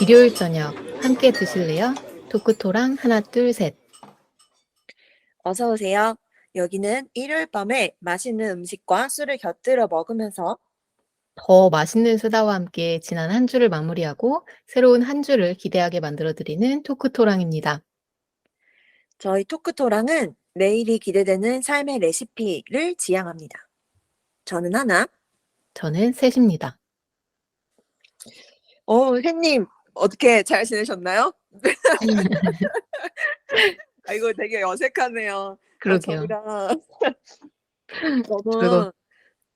일요일 저녁 함께 드실래요? 토크토랑 하나 둘 셋. 어서 오세요. 여기는 일요일 밤에 맛있는 음식과 술을 곁들여 먹으면서 더 맛있는 수다와 함께 지난 한 주를 마무리하고 새로운 한 주를 기대하게 만들어드리는 토크토랑입니다. 저희 토크토랑은 내일이 기대되는 삶의 레시피를 지향합니다. 저는 하나. 저는 셋입니다. 햇님 어떻게 잘 지내셨나요? 이거 되게 어색하네요. 그러게요. 저희가 즐거 너무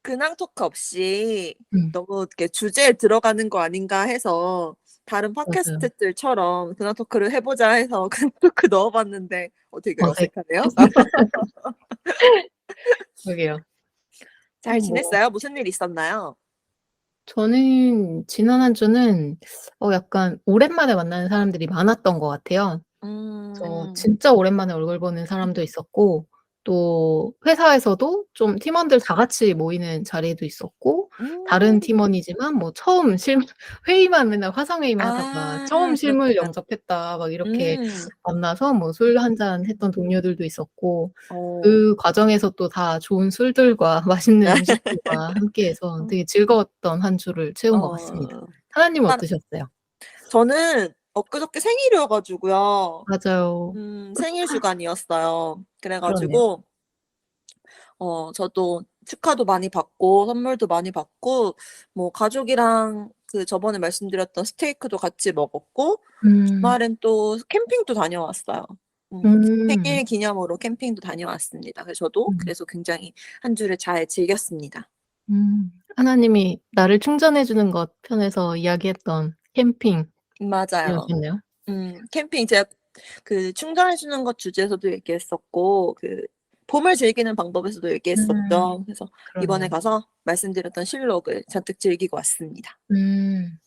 근황 토크 없이 음, 너무 이렇게 주제에 들어가는 거 아닌가 해서 다른 맞아요. 팟캐스트들처럼 근황 토크를 해보자 해서 근황 토크 넣어봤는데 되게 어색. 어색하네요. 그러게요. 잘 뭐 지냈어요? 무슨 일 있었나요? 저는 지난 한 주는 약간 오랜만에 만나는 사람들이 많았던 것 같아요. 그래서 음. 진짜 오랜만에 얼굴 보는 사람도 있었고 또 회사에서도 좀 팀원들 다 같이 모이는 자리도 있었고 다른 음. 팀원이지만 뭐 처음 회의만 맨날 화상 회의만 하다가 "처음 실무 그렇구나. 영접했다." 막 이렇게 음. 만나서 뭐 술 한 잔 했던 동료들도 있었고 어. 그 과정에서 또 다 좋은 술들과 맛있는 음식들과 함께해서 되게 즐거웠던 한 주를 채운 것 같습니다. 어. 하나님은 한 어떠셨어요? 저는 엊그저께 생일이어 가지고요. 맞아요. 생일 주간이었어요. 그래 그러네요. 가지고 저도 축하도 많이 받고 선물도 많이 받고 뭐 가족이랑 그 저번에 말씀드렸던 스테이크도 같이 먹었고 음. 주말엔 또 캠핑도 다녀왔어요. 음. 생일 기념으로 캠핑도 다녀왔습니다. 그래서 저도 음. 그래서 굉장히 한 주를 잘 즐겼습니다. 하나님이 나를 충전해 주는 것 편에서 이야기했던 맞아요. 캠핑이었겠네요. 캠핑 제가 그 충전해 주는 것 주제에서도 얘기했었고 그 봄을 즐기는 방법에서도 음. 얘기했었죠. 그래서 이번에 그러네요. 가서 말씀드렸던 실록을 잔뜩 즐기고 왔습니다. 음.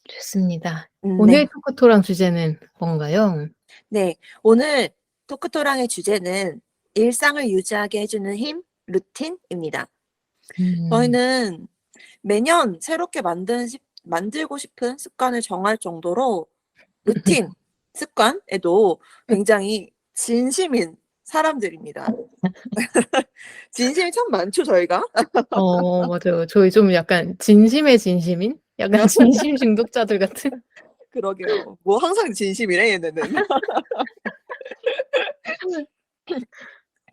좋습니다. 네. 오늘 토크토랑 주제는 뭔가요? 네. 오늘 토크토랑의 주제는 일상을 유지하게 해 주는 힘, 루틴입니다. 음. 저희는 매년 새롭게 만들고 싶은 습관을 정할 정도로 루틴, 습관에도 굉장히 진심인 사람들입니다. 진심이 참 많죠, 저희가. 맞아요. 저희 좀 약간 진심의 진심인? 약간 진심 중독자들 같은? 그러게요. 뭐 항상 진심이래 얘네는.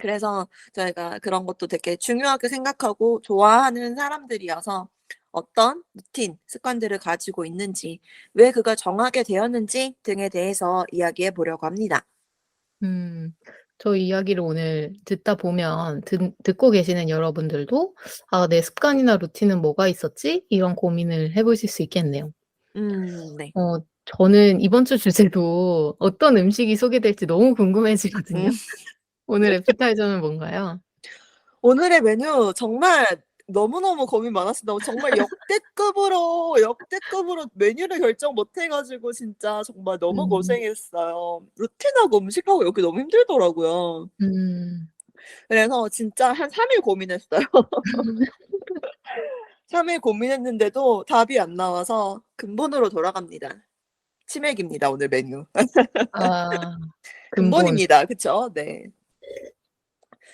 그래서 저희가 그런 것도 되게 중요하게 생각하고 좋아하는 사람들이어서 어떤 루틴, 습관들을 가지고 있는지, 왜 그걸 정하게 되었는지 등에 대해서 이야기해 보려고 합니다. 음. 저희 이야기를 오늘 듣다 보면 듣고 계시는 여러분들도 '아 내 습관이나 루틴은 뭐가 있었지?' 이런 고민을 해 보실 수 있겠네요. 네. 저는 이번 주 주제도 어떤 음식이 소개될지 너무 궁금해지거든요. 음. 오늘 애피타이저는 뭔가요? 오늘의 메뉴 정말 너무너무 고민 많았습니다. 정말 역대급으로 메뉴를 결정 못 해 가지고 진짜 정말 너무 음. 고생했어요. 루틴하고 음식하고 여기 너무 힘들더라고요. 음. 그래서 진짜 한 3일 고민했어요. 3일 고민했는데도 답이 안 나와서 근본으로 돌아갑니다. 치맥입니다, 오늘 메뉴. 아 근본. 근본입니다. 그쵸? 네.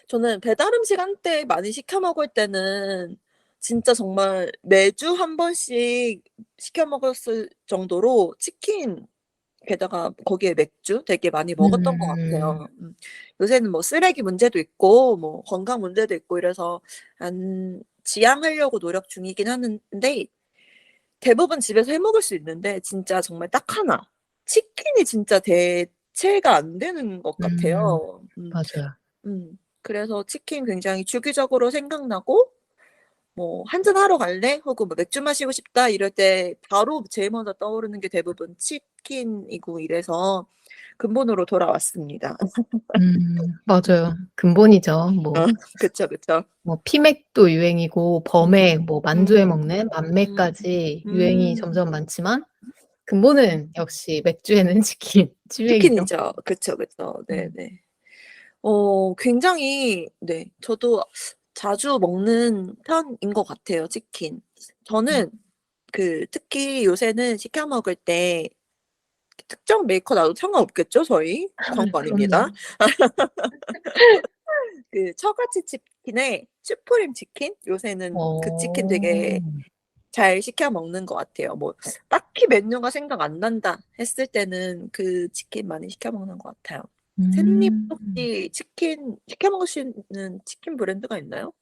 저는 배달 음식 한때 많이 시켜 먹을 때는 진짜 정말 매주 한 번씩 시켜 먹었을 정도로 치킨 게다가 거기에 맥주 되게 많이 먹었던 것 음. 같아요. 요새는 뭐 쓰레기 문제도 있고 뭐 건강 문제도 있고 이래서 안 지양하려고 노력 중이긴 하는데 대부분 집에서 해 먹을 수 있는데 진짜 정말 딱 하나 치킨이 진짜 대체가 안 되는 것 음. 같아요. 맞아요. 그래서 치킨 굉장히 주기적으로 생각나고 뭐 "한잔 하러 갈래?" 혹은 뭐 "맥주 마시고 싶다." 이럴 때 바로 제일 먼저 떠오르는 게 대부분 치킨이고 이래서 근본으로 돌아왔습니다. 맞아요. 근본이죠. 어 그쵸, 그쵸. 피맥도 유행이고 음. 범액 만두에 음. 먹는 음. 만매까지 유행이 음. 점점 많지만 근본은 역시 맥주에는 치킨, 치맥이죠. 치킨이죠. 그쵸, 그쵸. 음. 네네. 굉장히 네 저도 자주 먹는 편인 것 같아요, 치킨. 음. 저는 특히 요새는 시켜 먹을 때 특정 메이커 놔도 상관없겠죠, 저희? 광고 아닙니다. 그럼요. 처갓집 치킨에 슈프림 치킨? 요새는 그 치킨 되게 어. 잘 시켜 먹는 것 같아요. 뭐 딱히 메뉴가 생각 안 난다 했을 때는 그 치킨 많이 시켜 먹는 것 같아요. 샌님 음. 혹시 치킨 시켜 먹으시는 치킨 브랜드가 있나요?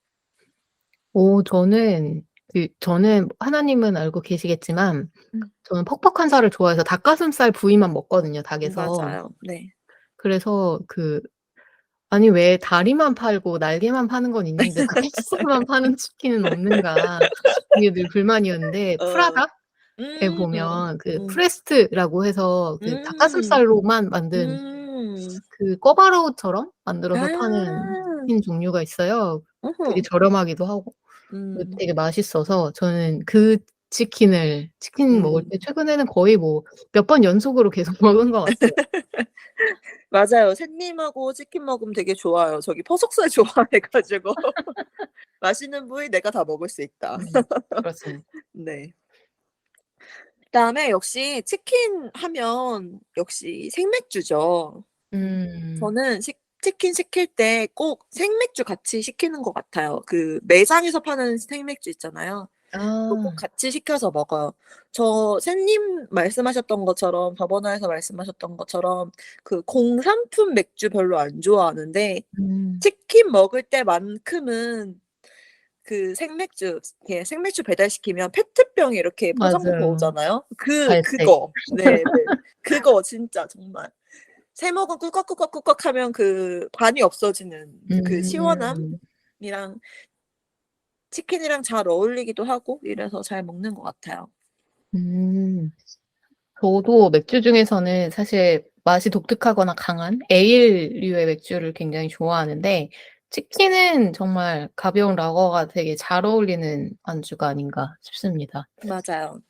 저는 하나님은 알고 계시겠지만 음. 저는 퍽퍽한 살을 좋아해서 닭가슴살 부위만 먹거든요, 닭에서. 맞아요. 네. 그래서 아니 왜 다리만 팔고 날개만 파는 건 있는데 닭가슴살만 파는 치킨은 없는가 이게 늘 불만이었는데 어. 프라다에 음. 보면 음. 프레스트라고 해서 음. 닭가슴살로만 만든 음. 꿔바로우처럼 만들어서 파는 아. 치킨 종류가 있어요. 되게 어허. 저렴하기도 하고 음. 되게 맛있어서 저는 그 치킨 먹을 때 음. 최근에는 거의 뭐 몇 번 연속으로 계속 먹은 것 같아요. 맞아요. 샌님하고 치킨 먹으면 되게 좋아요. 저기 퍼석살 좋아해 가지고 맛있는 부위 내가 다 먹을 수 있다. 그렇습니다. 네. 그다음에 역시 치킨 하면 역시 생맥주죠. 음. 저는 치킨 시킬 때 꼭 생맥주 같이 시키는 것 같아요. 매장에서 파는 생맥주 있잖아요. 그거 꼭 아. 같이 시켜서 먹어요. 샌님 말씀하셨던 것처럼 저번화에서 말씀하셨던 것처럼 공산품 맥주 별로 안 좋아하는데 음. 치킨 먹을 때만큼은 생맥주 배달시키면 페트병에 이렇게 포장돼서 맞아요. 오잖아요. 갈색. 그거. 네네. 그거 진짜 정말 세 모금 꿀꺽꿀꺽꿀꺽하면 반이 없어지는 시원함이랑 음. 치킨이랑 잘 어울리기도 하고 이래서 잘 먹는 것 같아요. 음. 저도 맥주 중에서는 사실 맛이 독특하거나 강한 에일류의 맥주를 굉장히 좋아하는데 치킨은 정말 가벼운 라거가 되게 잘 어울리는 안주가 아닌가 싶습니다. 맞아요.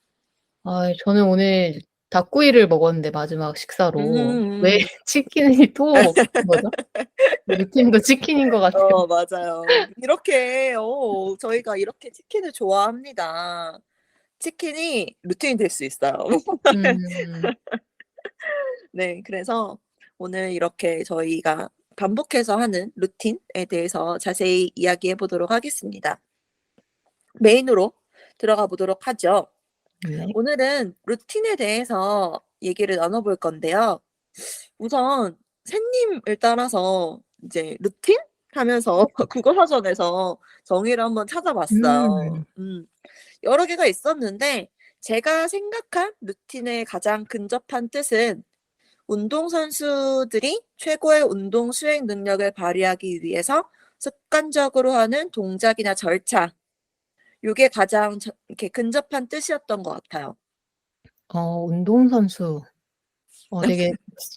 저는 오늘 닭구이를 먹었는데 마지막 식사로 왜 음음. 치킨을 또 먹게 된 거죠? 루틴도 치킨인 것 같아요. 맞아요. 이렇게 저희가 이렇게 치킨을 좋아합니다. 치킨이 루틴이 될 수 있어요. 음. 네. 그래서 오늘 이렇게 저희가 반복해서 하는 루틴에 대해서 자세히 이야기해 보도록 하겠습니다. 메인으로 들어가 보도록 하죠. 네. 오늘은 루틴에 대해서 얘기를 나눠 볼 건데요. 우선 샌님을 따라서 이제 루틴 하면서 국어 사전에서 정의를 한번 찾아봤어요. 음. 여러 개가 있었는데 제가 생각한 루틴의 가장 근접한 뜻은 운동선수들이 최고의 운동 수행 능력을 발휘하기 위해서 습관적으로 하는 동작이나 절차. 요게 가장 이렇게 근접한 뜻이었던 것 같아요. 운동선수. 되게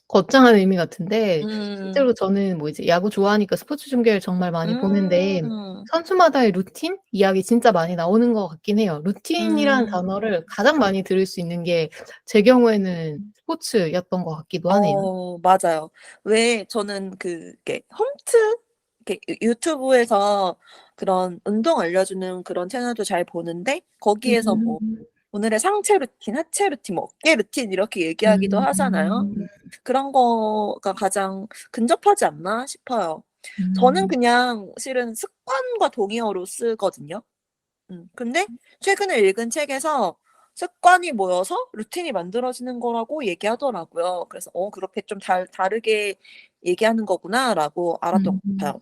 거창한 의미 같은데 음. 실제로 저는 뭐 이제 야구 좋아하니까 스포츠 중계를 정말 많이 보는데 음. 선수마다의 루틴 이야기 진짜 많이 나오는 것 같긴 해요. 루틴이라는 음. 단어를 가장 많이 들을 수 있는 게 제 경우에는 스포츠였던 것 같기도 하네요. 맞아요. 왜 저는 이렇게 홈트 이렇게 유튜브에서 그런 운동 알려주는 그런 채널도 잘 보는데 거기에서 뭐 음. 오늘의 상체 루틴, 하체 루틴, 뭐 어깨 루틴 이렇게 얘기하기도 하잖아요. 음. 그런 거가 가장 근접하지 않나 싶어요. 저는 음. 그냥 실은 습관과 동의어로 쓰거든요. 근데 최근에 읽은 책에서 습관이 모여서 루틴이 만들어지는 거라고 얘기하더라고요. 그래서 그렇게 좀 다르게 얘기하는 거구나라고 알았던 것 음. 같아요.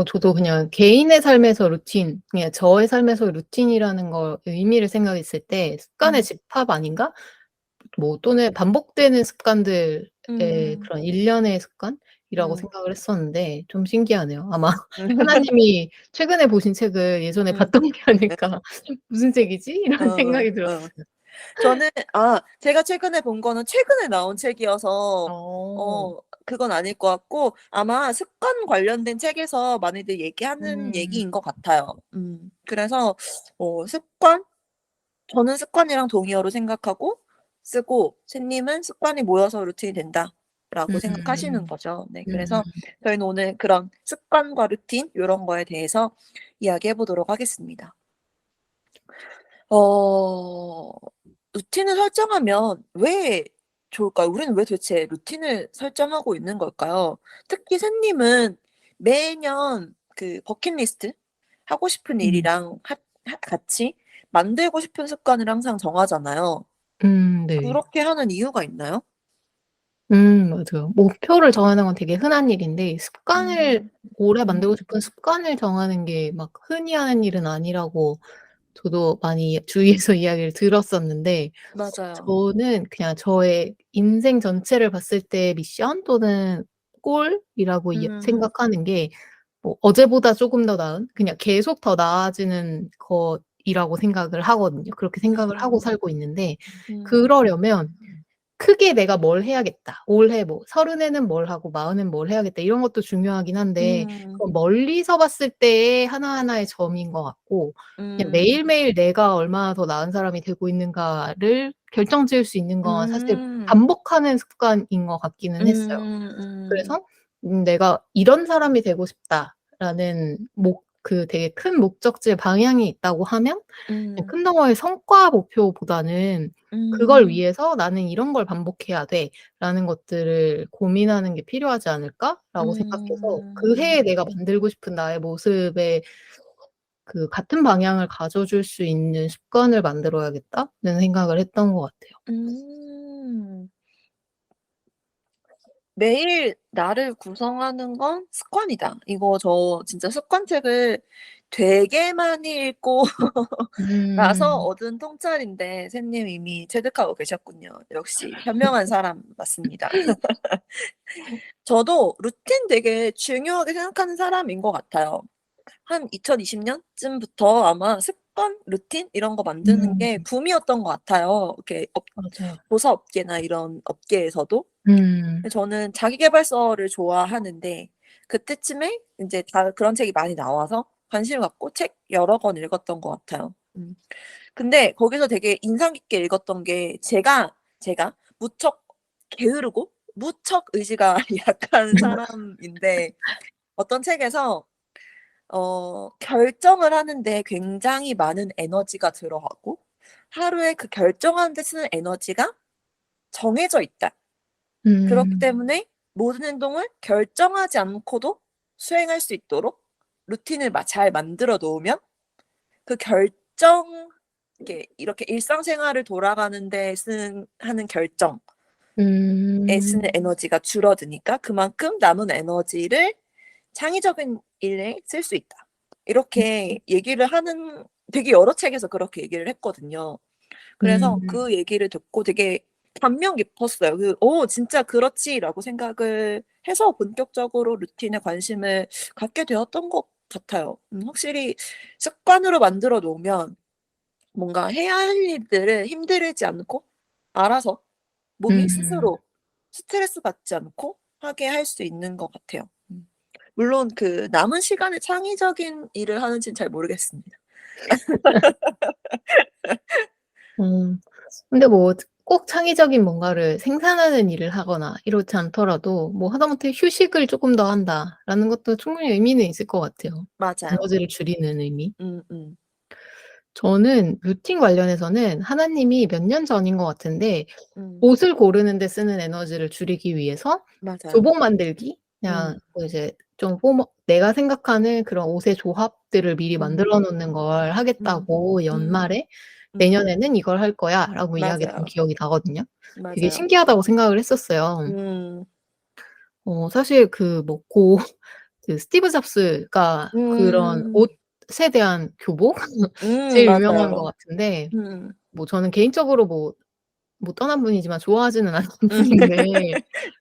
저도 그냥 개인의 삶에서 루틴, 그냥 저의 삶에서 루틴이라는 걸 의미를 생각했을 때 '습관의 음. 집합 아닌가?' 또는 반복되는 습관들의 음. 그런 일련의 습관이라고 음. 생각을 했었는데 좀 신기하네요. 아마 음. 하나님이 최근에 보신 책을 예전에 음. 봤던 게 아닐까. '무슨 책이지?' 이런 어. 생각이 어. 들었어요. 저는 제가 최근에 본 거는 최근에 나온 책이어서 어. 그건 아닐 것 같고 아마 습관 관련된 책에서 많이들 얘기하는 음. 얘기인 것 같아요. 그래서 습관 저는 습관이랑 동의어로 생각하고 쓰고 샌님은 습관이 모여서 루틴이 된다라고 생각하시는 음. 거죠. 네. 음. 그래서 저희는 오늘 그런 습관과 루틴 요런 거에 대해서 이야기해 보도록 하겠습니다. 루틴을 설정하면 왜 좋을까요? 우리는 왜 도대체 루틴을 설정하고 있는 걸까요? 특히 샌님은 매년 그 버킷리스트 하고 싶은 음. 일이랑 같이 만들고 싶은 습관을 항상 정하잖아요. 네. 그렇게 하는 이유가 있나요? 맞아요. 목표를 정하는 건 되게 흔한 일인데 습관을 음. 오래 만들고 싶은 습관을 정하는 게 막 흔히 하는 일은 아니라고 저도 많이 주위에서 이야기를 들었었는데 맞아요. 저는 그냥 저의 인생 전체를 봤을 때 미션 또는 꼴이라고 음. 생각하는 게 뭐 어제보다 쪼금 더 나은 그냥 계속 더 나아지는 것이라고 생각을 하거든요. 그렇게 생각을 하고 음. 살고 있는데 음. 그러려면 크게 '내가 뭘 해야겠다. 올해 뭐 30에는 뭘 하고 40엔 뭘 해야겠다.' 이런 것도 중요하긴 한데 음. 그건 멀리서 봤을 때의 하나하나의 점인 것 같고 그냥 음. 매일매일 내가 얼마나 더 나은 사람이 되고 있는가를 결정지을 수 있는 건 사실 음. 반복하는 습관인 것 같기는 했어요. 음. 그래서 '내가 이런 사람이 되고 싶다.'라는 되게 큰 목적지의 방향이 있다고 하면 그냥 음. 큰 덩어리의 성과 목표보다는 '그걸 음. 위해서 나는 이런 걸 반복해야 돼.'라는 것들을 고민하는 게 필요하지 않을까라고 생각해서 그 음. 해에 내가 만들고 싶은 나의 모습에 그 '같은 방향을 가져줄 수 있는 습관을 만들어야겠다.'는 생각을 했던 것 같아요. 음. 매일 나를 구성하는 건 습관이다. 이거 저 진짜 습관책을 되게 많이 읽고 나서 음. 얻은 통찰인데 샌님 이미 체득하고 계셨군요. 역시 현명한 사람 맞습니다. 저도 루틴 되게 중요하게 생각하는 사람인 것 같아요. 한 2020년 쯤부터 아마 습관, 루틴 이런 거 만드는 음. 게 붐이었던 것 같아요. 이렇게 맞아요. 도서 업계나 이런 업계에서도. 음. 근데 저는 자기계발서를 좋아하는데 그때쯤에 인제 다 그런 책이 많이 나와서 관심을 갖고 책 여러 권 읽었던 것 같아요. 근데 거기서 되게 인상 깊게 읽었던 게 제가 무척 게으르고 무척 의지가 약한 사람인데 어떤 책에서 결정을 하는데 굉장히 많은 에너지가 들어가고 하루에 그 결정하는 데 쓰는 에너지가 정해져 있다. 그렇기 음. 때문에 모든 행동을 결정하지 않고도 수행할 수 있도록 루틴을 잘 만들어 놓으면 그 이렇게 일상생활을 돌아가는 데 하는 결정에 쓰는 음. 에너지가 줄어드니까 그만큼 남은 에너지를 창의적인 일에 쓸 수 있다. 이렇게 얘기를 하는 되게 여러 책에서 그렇게 얘기를 했거든요. 그래서 음. 그 얘기를 듣고 되게 감명 깊었어요. '오 진짜 그렇지.'라고 생각을 해서 본격적으로 루틴에 관심을 갖게 되었던 것 같아요. 확실히 습관으로 만들어 놓으면 뭔가 해야 할 일들을 힘들지 않고 알아서 몸이 음. 스스로 스트레스 받지 않고 하게 할 수 있는 것 같아요. 물론 그 남은 시간에 창의적인 일을 하는지는 잘 모르겠습니다. 음. 근데 뭐 꼭 창의적인 뭔가를 생산하는 일을 하거나 이렇지 않더라도 뭐 하다못해 '휴식을 쪼끔 더 한다.'라는 것도 충분히 의미는 있을 것 같아요. 맞아요. 에너지를 줄이는 의미. 음음. 저는 루틴 관련해서는 하나님이 몇 년 전인 것 같은데 음. 옷을 고르는 데 쓰는 에너지를 줄이기 위해서 맞아요. 교복 만들기 그냥 음. 뭐 이제 좀 내가 생각하는 그런 옷의 조합들을 미리 음. 만들어 놓는 걸 음. 하겠다고 음. 연말에 음. "내년에는 이걸 할 거야."라고 이야기했던 맞아요. 기억이 나거든요. 되게 맞아요. 신기하다고 생각을 했었어요. 음. 사실 그 뭐 그 스티브 잡스가 그런 음. 옷에 대한 교복 제일 유명한 것 맞아요. 같은데 음. 뭐 저는 개인적으로 뭐 떠난 분이지만 좋아하지는 않는 음. 분인데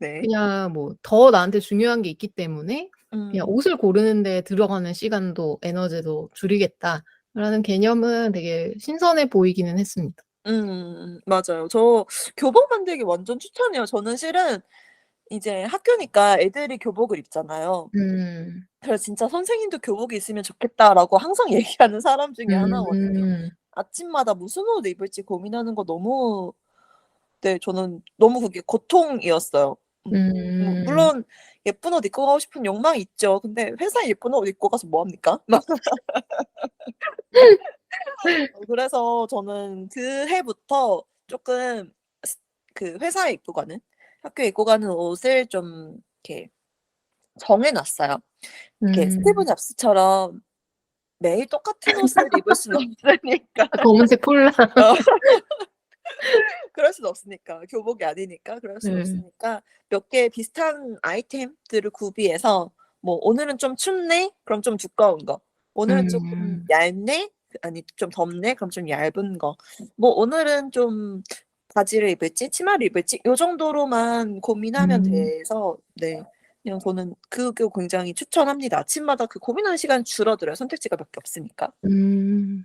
네. 그냥 뭐 더 나한테 중요한 게 있기 때문에 그냥 음. '옷을 고르는 데 들어가는 시간도 에너지도 줄이겠다.'라는 개념은 되게 신선해 보이기는 했습니다. 맞아요. 저 교복 만들기 완전 추천해요. 저는 실은 이제 학교니까 애들이 교복을 입잖아요. 음. 그래서 진짜 '선생님도 교복이 있으면 좋겠다.'라고 항상 얘기하는 사람 중에 하나거든요. 음. 아침마다 무슨 옷을 입을지 고민하는 거 너무 네 저는 너무 그게 고통이었어요. 음. 물론 예쁜 옷 입고 가고 싶은 욕망이 있죠. 근데 회사에 예쁜 옷 입고 가서 뭐 합니까? 막 그래서 저는 그 해부터 조금 그 회사에 입고 가는, 학교에 입고 가는 옷을 좀 이렇게 정해놨어요. 이렇게 스티브 음. 잡스처럼 매일 똑같은 옷을 입을 수는 없으니까. 검은색 콜라. 어. 그럴 수는 없으니까. 교복이 아니니까 그럴 수는 네. 없으니까 몇 개 비슷한 아이템들을 구비해서 뭐 오늘은 좀 춥네? 그럼 좀 두꺼운 거. 오늘은 조금 음. 얇네? 아니 좀 덥네? 그럼 좀 얇은 거. 뭐 오늘은 좀 바지를 입을지 치마를 입을지 요 정도로만 고민하면 음. 돼서 네. 그냥 저는 그게 굉장히 추천합니다. 아침마다 그 고민하는 시간이 줄어들어요, 선택지가 몇 개 없으니까. 음.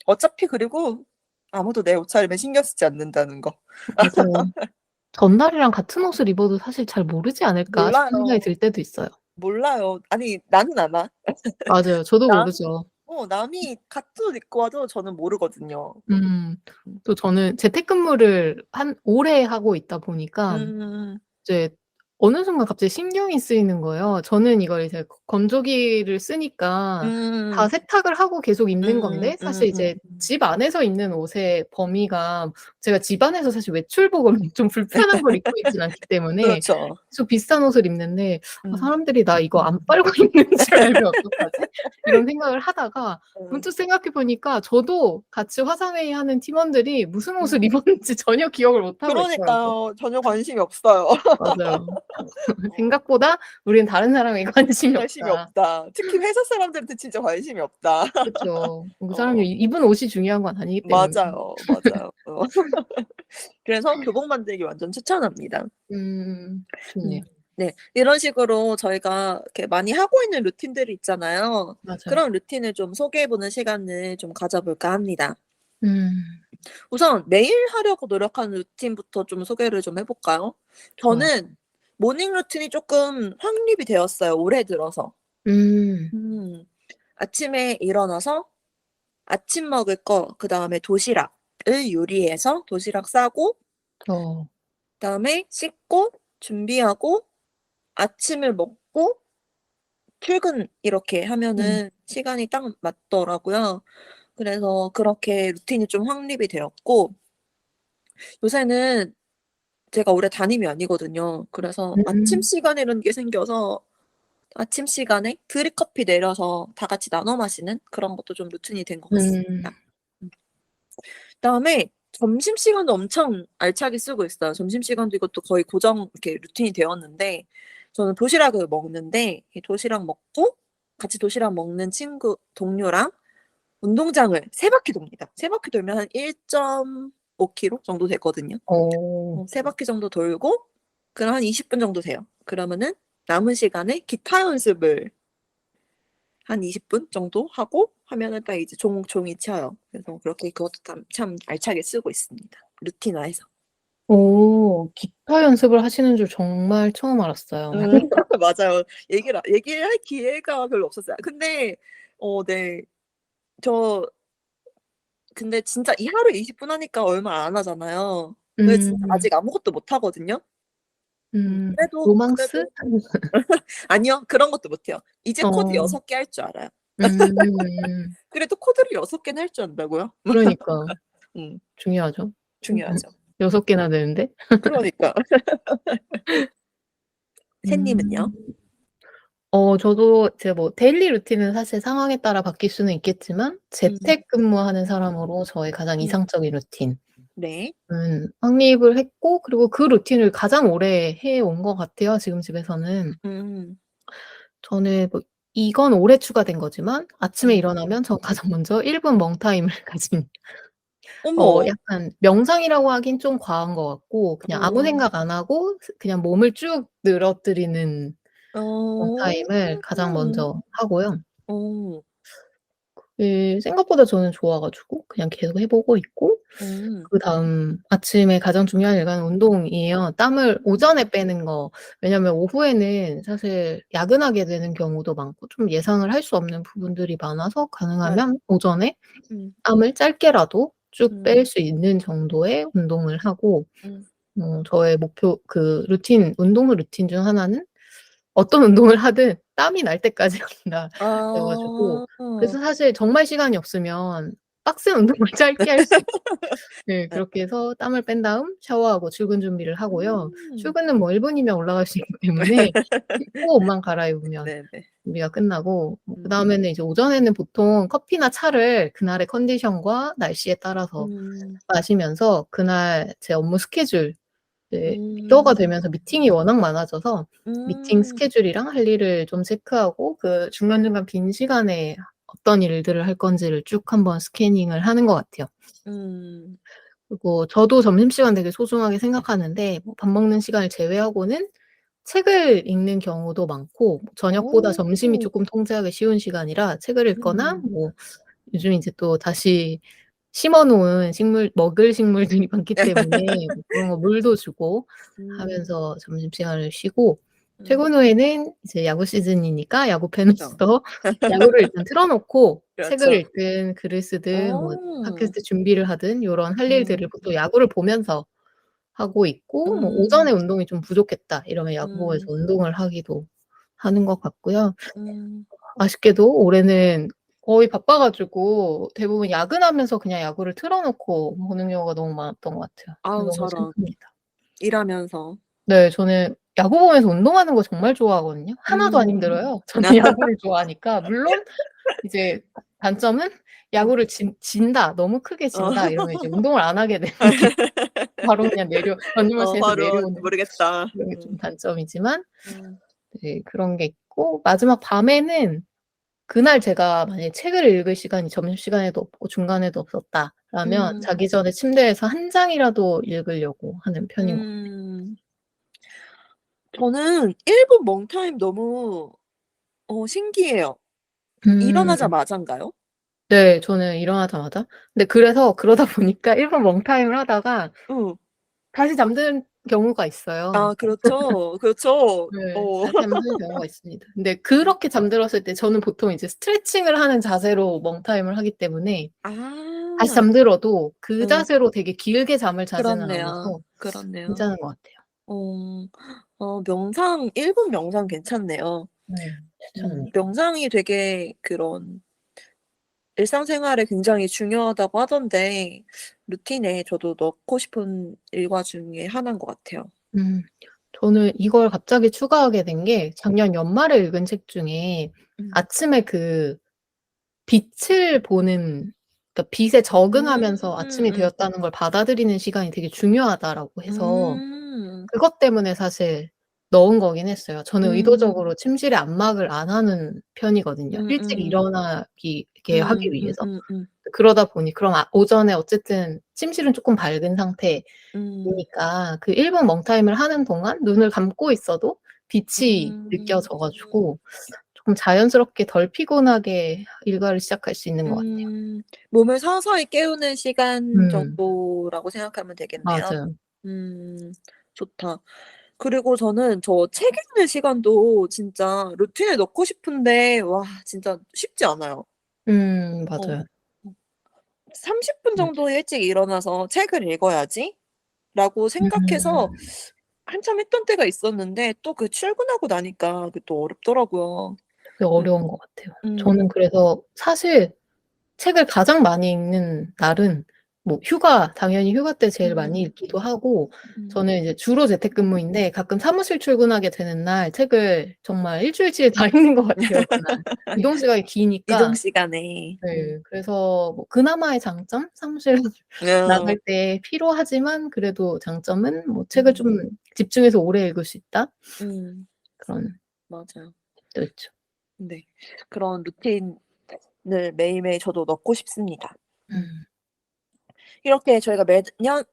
어차피 그리고 아무도 내 옷차림에 신경 쓰지 않는다는 거. 맞아요. 전날이랑 같은 옷을 입어도 사실 잘 모르지 않을까 싶은 생각이 몰라요. 들 때도 있어요. 몰라요. 아니 나는 알아. 맞아요. 저도 남 모르죠. 남이 같은 옷 입고 와도 저는 모르거든요. 음. 음. 또 저는 재택근무를 오래 하고 있다 보니까 음. 이제 어느 순간 갑자기 신경이 쓰이는 거예요. 저는 이걸 이제 건조기를 쓰니까 다 음. 세탁을 하고 계속 입는 음. 건데 사실 이제 집 안에서 입는 옷의 범위가 제가 집 안에서 사실 외출복을 좀 불편한 걸 입고 있진 않기 때문에 그렇죠. 계속 비싼 옷을 입는데 음. 사람들이 '나 이거 안 빨고 입는 줄 알면 어떡하지?' 이런 생각을 하다가 문득 생각해 보니까 저도 같이 화상회의 하는 팀원들이 무슨 옷을 입었는지 전혀 기억을 못 하고 있더라고요. 그러니까요. 전혀 관심이 없어요. 맞아요. 어. 생각보다 '우리는 다른 사람에게 관심이 관심이 없다.' 없다. 특히 회사 사람들한테 진짜 관심이 없다. 그쵸. 그 어. 사람이 입은 옷이 중요한 건 아니기 때문에. 맞아요, 맞아요. 그래서 교복 만들기 완전 추천합니다. 좋네요. 음. 네. 이런 식으로 저희가 이렇게 많이 하고 있는 루틴들이 있잖아요. 맞아요. 그런 루틴을 좀 소개해 보는 시간을 좀 가져 볼까 합니다. 음 우선 매일 하려고 노력하는 루틴부터 좀 소개를 좀 해 볼까요? 좋아요. 저는 모닝 루틴이 쪼끔 확립이 되었어요, 올해 들어서. 음. 음. 아침에 일어나서 아침 먹을 거 그다음에 도시락을 요리해서 도시락 싸고 어. 그다음에 씻고 준비하고 아침을 먹고 출근 이렇게 음. 하면은 시간이 딱 맞더라고요. 그래서 그렇게 루틴이 좀 확립이 되었고 요새는 제가 오래 담임이 아니거든요. 그래서 아침 음. 시간이라는 게 생겨서 아침 시간에 드립커피 내려서 다 같이 나눠 마시는 그런 것도 좀 루틴이 된 것 음. 같습니다. 음. 그다음에 점심시간도 엄청 알차게 쓰고 있어요. 점심시간도 이것도 거의 고정 이렇게 루틴이 되었는데 저는 도시락을 먹는데 이 도시락 먹고 같이 도시락 먹는 친구 동료랑 운동장을 3 바퀴 돕니다. 3 바퀴 돌면 한 1.5 킬로 정도 되거든요. 어. 3 바퀴 정도 돌고 그럼 한 20분 정도 돼요. 그러면은 남은 시간에 기타 연습을 한 20분 정도 하고 하면은 딱 이제 종이 쳐요. 그래서 그렇게 그것도 참 알차게 쓰고 있습니다, 루틴화해서. 기타 연습을 하시는 줄 정말 처음 알았어요. 맞아요. 얘기를 할 기회가 별로 없었어요. 근데 네. 저 근데 진짜 이 하루에 20분 하니까 얼마 안 하잖아요. 근데 진짜 음. 아직 아무것도 못 하거든요. 로망스? 그래도 아니요. 그런 것도 못 해요. 이제 코드 어. 6개 할 줄 알아요. 음. 그래도 코드를 6 개는 할 줄 안다고요? 그러니까 음. 중요하죠. 중요하죠. 6 개나 되는데. 그러니까. 샌님은요? 음. 저도 제 뭐 데일리 루틴은 사실 상황에 따라 바뀔 수는 있겠지만 음. 재택근무하는 사람으로 저의 가장 음. 이상적인 루틴은 네. 확립을 했고 그리고 그 루틴을 가장 오래 해온 것 같아요, 지금 집에서는. 음. 저는 뭐 이건 올해 추가된 거지만 아침에 음. 일어나면 전 가장 먼저 1분 멍타임을 가진 어머. 약간 명상이라고 하긴 좀 과한 것 같고 그냥 아무 어. 생각 안 하고 그냥 몸을 쭉 늘어뜨리는 어. 멍타임을 가장 먼저 하고요. 어. 생각보다 저는 좋아 가지고 그냥 계속 해 보고 있고 음. 그다음 아침에 가장 중요한 일과는 운동이에요. 땀을 오전에 빼는 거. 왜냐면 오후에는 사실 야근하게 되는 경우도 많고 좀 예상을 할 수 없는 부분들이 많아서 맞아. 가능하면 오전에 음. 땀을 짧게라도 쭉 음. 뺄 수 있는 정도의 운동을 하고 음. 저의 목표 그 루틴 운동 루틴 중 하나는 어떤 운동을 하든 땀이 날 때까지 한다. 그래 가지고 아. 그래서 사실 정말 시간이 없으면 빡센 운동을 짧게 할 수 네. 네. 그렇게 해서 땀을 뺀 다음 샤워하고 출근 준비를 하고요. 음. 출근은 뭐 1 분이면 올라갈 수 있기 때문에 씻고 옷만 갈아입으면 네네. 준비가 끝나고 뭐 음. 그다음에는 이제 오전에는 보통 커피나 차를 그날의 컨디션과 날씨에 따라서 음. 마시면서 그날 제 업무 스케줄 이제 리더가 음. 되면서 미팅이 워낙 많아져서 미팅 음. 스케줄이랑 할 일을 좀 체크하고 그 중간중간 빈 시간에 어떤 일들을 할 건지를 쭉 한번 스캐닝을 하는 것 같아요. 음. 그리고 저도 점심시간 되게 소중하게 생각하는데 뭐 밥 먹는 시간을 제외하고는 책을 읽는 경우도 많고 저녁보다 점심이 오. 쪼끔 통제하기 쉬운 시간이라 책을 읽거나 음. 뭐 요즘 이제 또 다시 심어 놓은 식물 먹을 식물들이 많기 때문에 뭐 그런 거 물도 주고 음. 하면서 점심시간을 쉬고 음. 퇴근 후에는 이제 야구 시즌이니까 야구 팬으로서 그쵸. 야구를 일단 틀어 놓고 책을 그렇죠. 읽든 글을 쓰든 뭐 어. 팟캐스트 준비를 하든 요런 할 일들을 음. 보통 야구를 보면서 하고 있고 뭐 음. 오전에 운동이 좀 부족했다 이러면 야구 보면서 음. 운동을 하기도 하는 것 같고요. 음. 아쉽게도 올해는 거의 바빠 가지고 대부분 야근하면서 그냥 야구를 틀어 놓고 보는 경우가 너무 많았던 것 같아요. 아우 너무 저런. 슬픕니다. 일하면서. 네. 저는 야구 보면서 운동하는 거 정말 좋아하거든요. 하나도 안 음. 힘들어요. 저는 야구를 좋아하니까. 물론 이제 단점은 음. 야구를 진다. 너무 크게 어. 진다 이러면 이제 운동을 안 하게 되는 게 바로 그냥 런닝머신에서 바로 내려오는 모르겠다. 그런 게 좀 단점이지만 음. 네 그런 게 있고 마지막 밤에는 그날 제가 만약에 책을 읽을 시간이 점심시간에도 없고 중간에도 없었다라면 음. 자기 전에 침대에서 한 장이라도 읽으려고 하는 편인 것 같아요. 음. 저는 1분 멍타임 너무 신기해요. 음. 일어나자마자인가요? 네. 저는 일어나자마자. 근데 그래서 그러다 보니까 1분 멍타임을 하다가 응. 다시 잠드는 경우가 있어요. 아 그렇죠. 그렇죠. 네. 다시 잠드는 경우가 있습니다. 근데 그렇게 잠들었을 때 저는 보통 이제 스트레칭을 하는 자세로 멍타임을 하기 때문에 다시 아. 잠들어도 그 어 자세로 되게 길게 잠을 자지는 그렇네요. 않아서 그렇네요. 괜찮은 것 같아요. 어. 명상 1분 명상 괜찮네요. 네. 추천합니다. 명상이 되게 그런 일상생활에 굉장히 중요하다고 하던데 루틴에 저도 넣고 싶은 일과 중에 하나인 것 같아요. 음. 저는 이걸 갑자기 추가하게 된 게 작년 연말에 읽은 책 중에 음. 아침에 그 빛을 보는 그러니까 빛에 적응하면서 아침이 음. 되었다는 걸 받아들이는 시간이 되게 중요하다라고 해서 음. 그것 때문에 사실 넣은 거긴 했어요. 저는 음. 의도적으로 침실에 안막을 안 하는 편이거든요, 일찍 음음. 일어나기 이렇게 하기 위해서. 음음음음. 그러다 보니 그럼 오전에 어쨌든 침실은 쪼끔 밝은 음. 상태이니까 그 1분 멍타임을 하는 동안 눈을 감고 있어도 빛이 음. 느껴져 가지고 조금 자연스럽게 덜 피곤하게 일과를 시작할 수 있는 것 같아요. 몸을 서서히 깨우는 시간 음. 정도라고 생각하면 되겠네요. 맞아요. 음. 좋다. 그리고 저는 저 책 읽는 시간도 진짜 루틴에 넣고 싶은데 와 진짜 쉽지 않아요. 어. 맞아요. 30분 맞아요. 정도 일찍 일어나서 '책을 읽어야지.'라고 생각해서 음. 한참 했던 때가 있었는데 또 그 출근하고 나니까 그게 또 어렵더라고요. 그게 음. 어려운 것 같아요. 음. 저는 그래서 사실 책을 가장 많이 읽는 날은 뭐 당연히 휴가 때 제일 많이 음. 읽기도 하고 음. 저는 이제 주로 재택근무인데 가끔 사무실 출근하게 되는 날 책을 정말 1 주일치를 다 읽는 것 같아요 그날. 이동 시간이 이동 기니까. 시간에. 네. 그래서 뭐 그나마의 장점? 사무실 어. 나갈 때 피로하지만 그래도 장점은 뭐 책을 좀 음. 집중해서 오래 읽을 수 있다? 음. 그런 맞아요. 또 있죠. 네. 그런 루틴을 매일매일 저도 넣고 싶습니다. 음. 음. 이렇게 저희가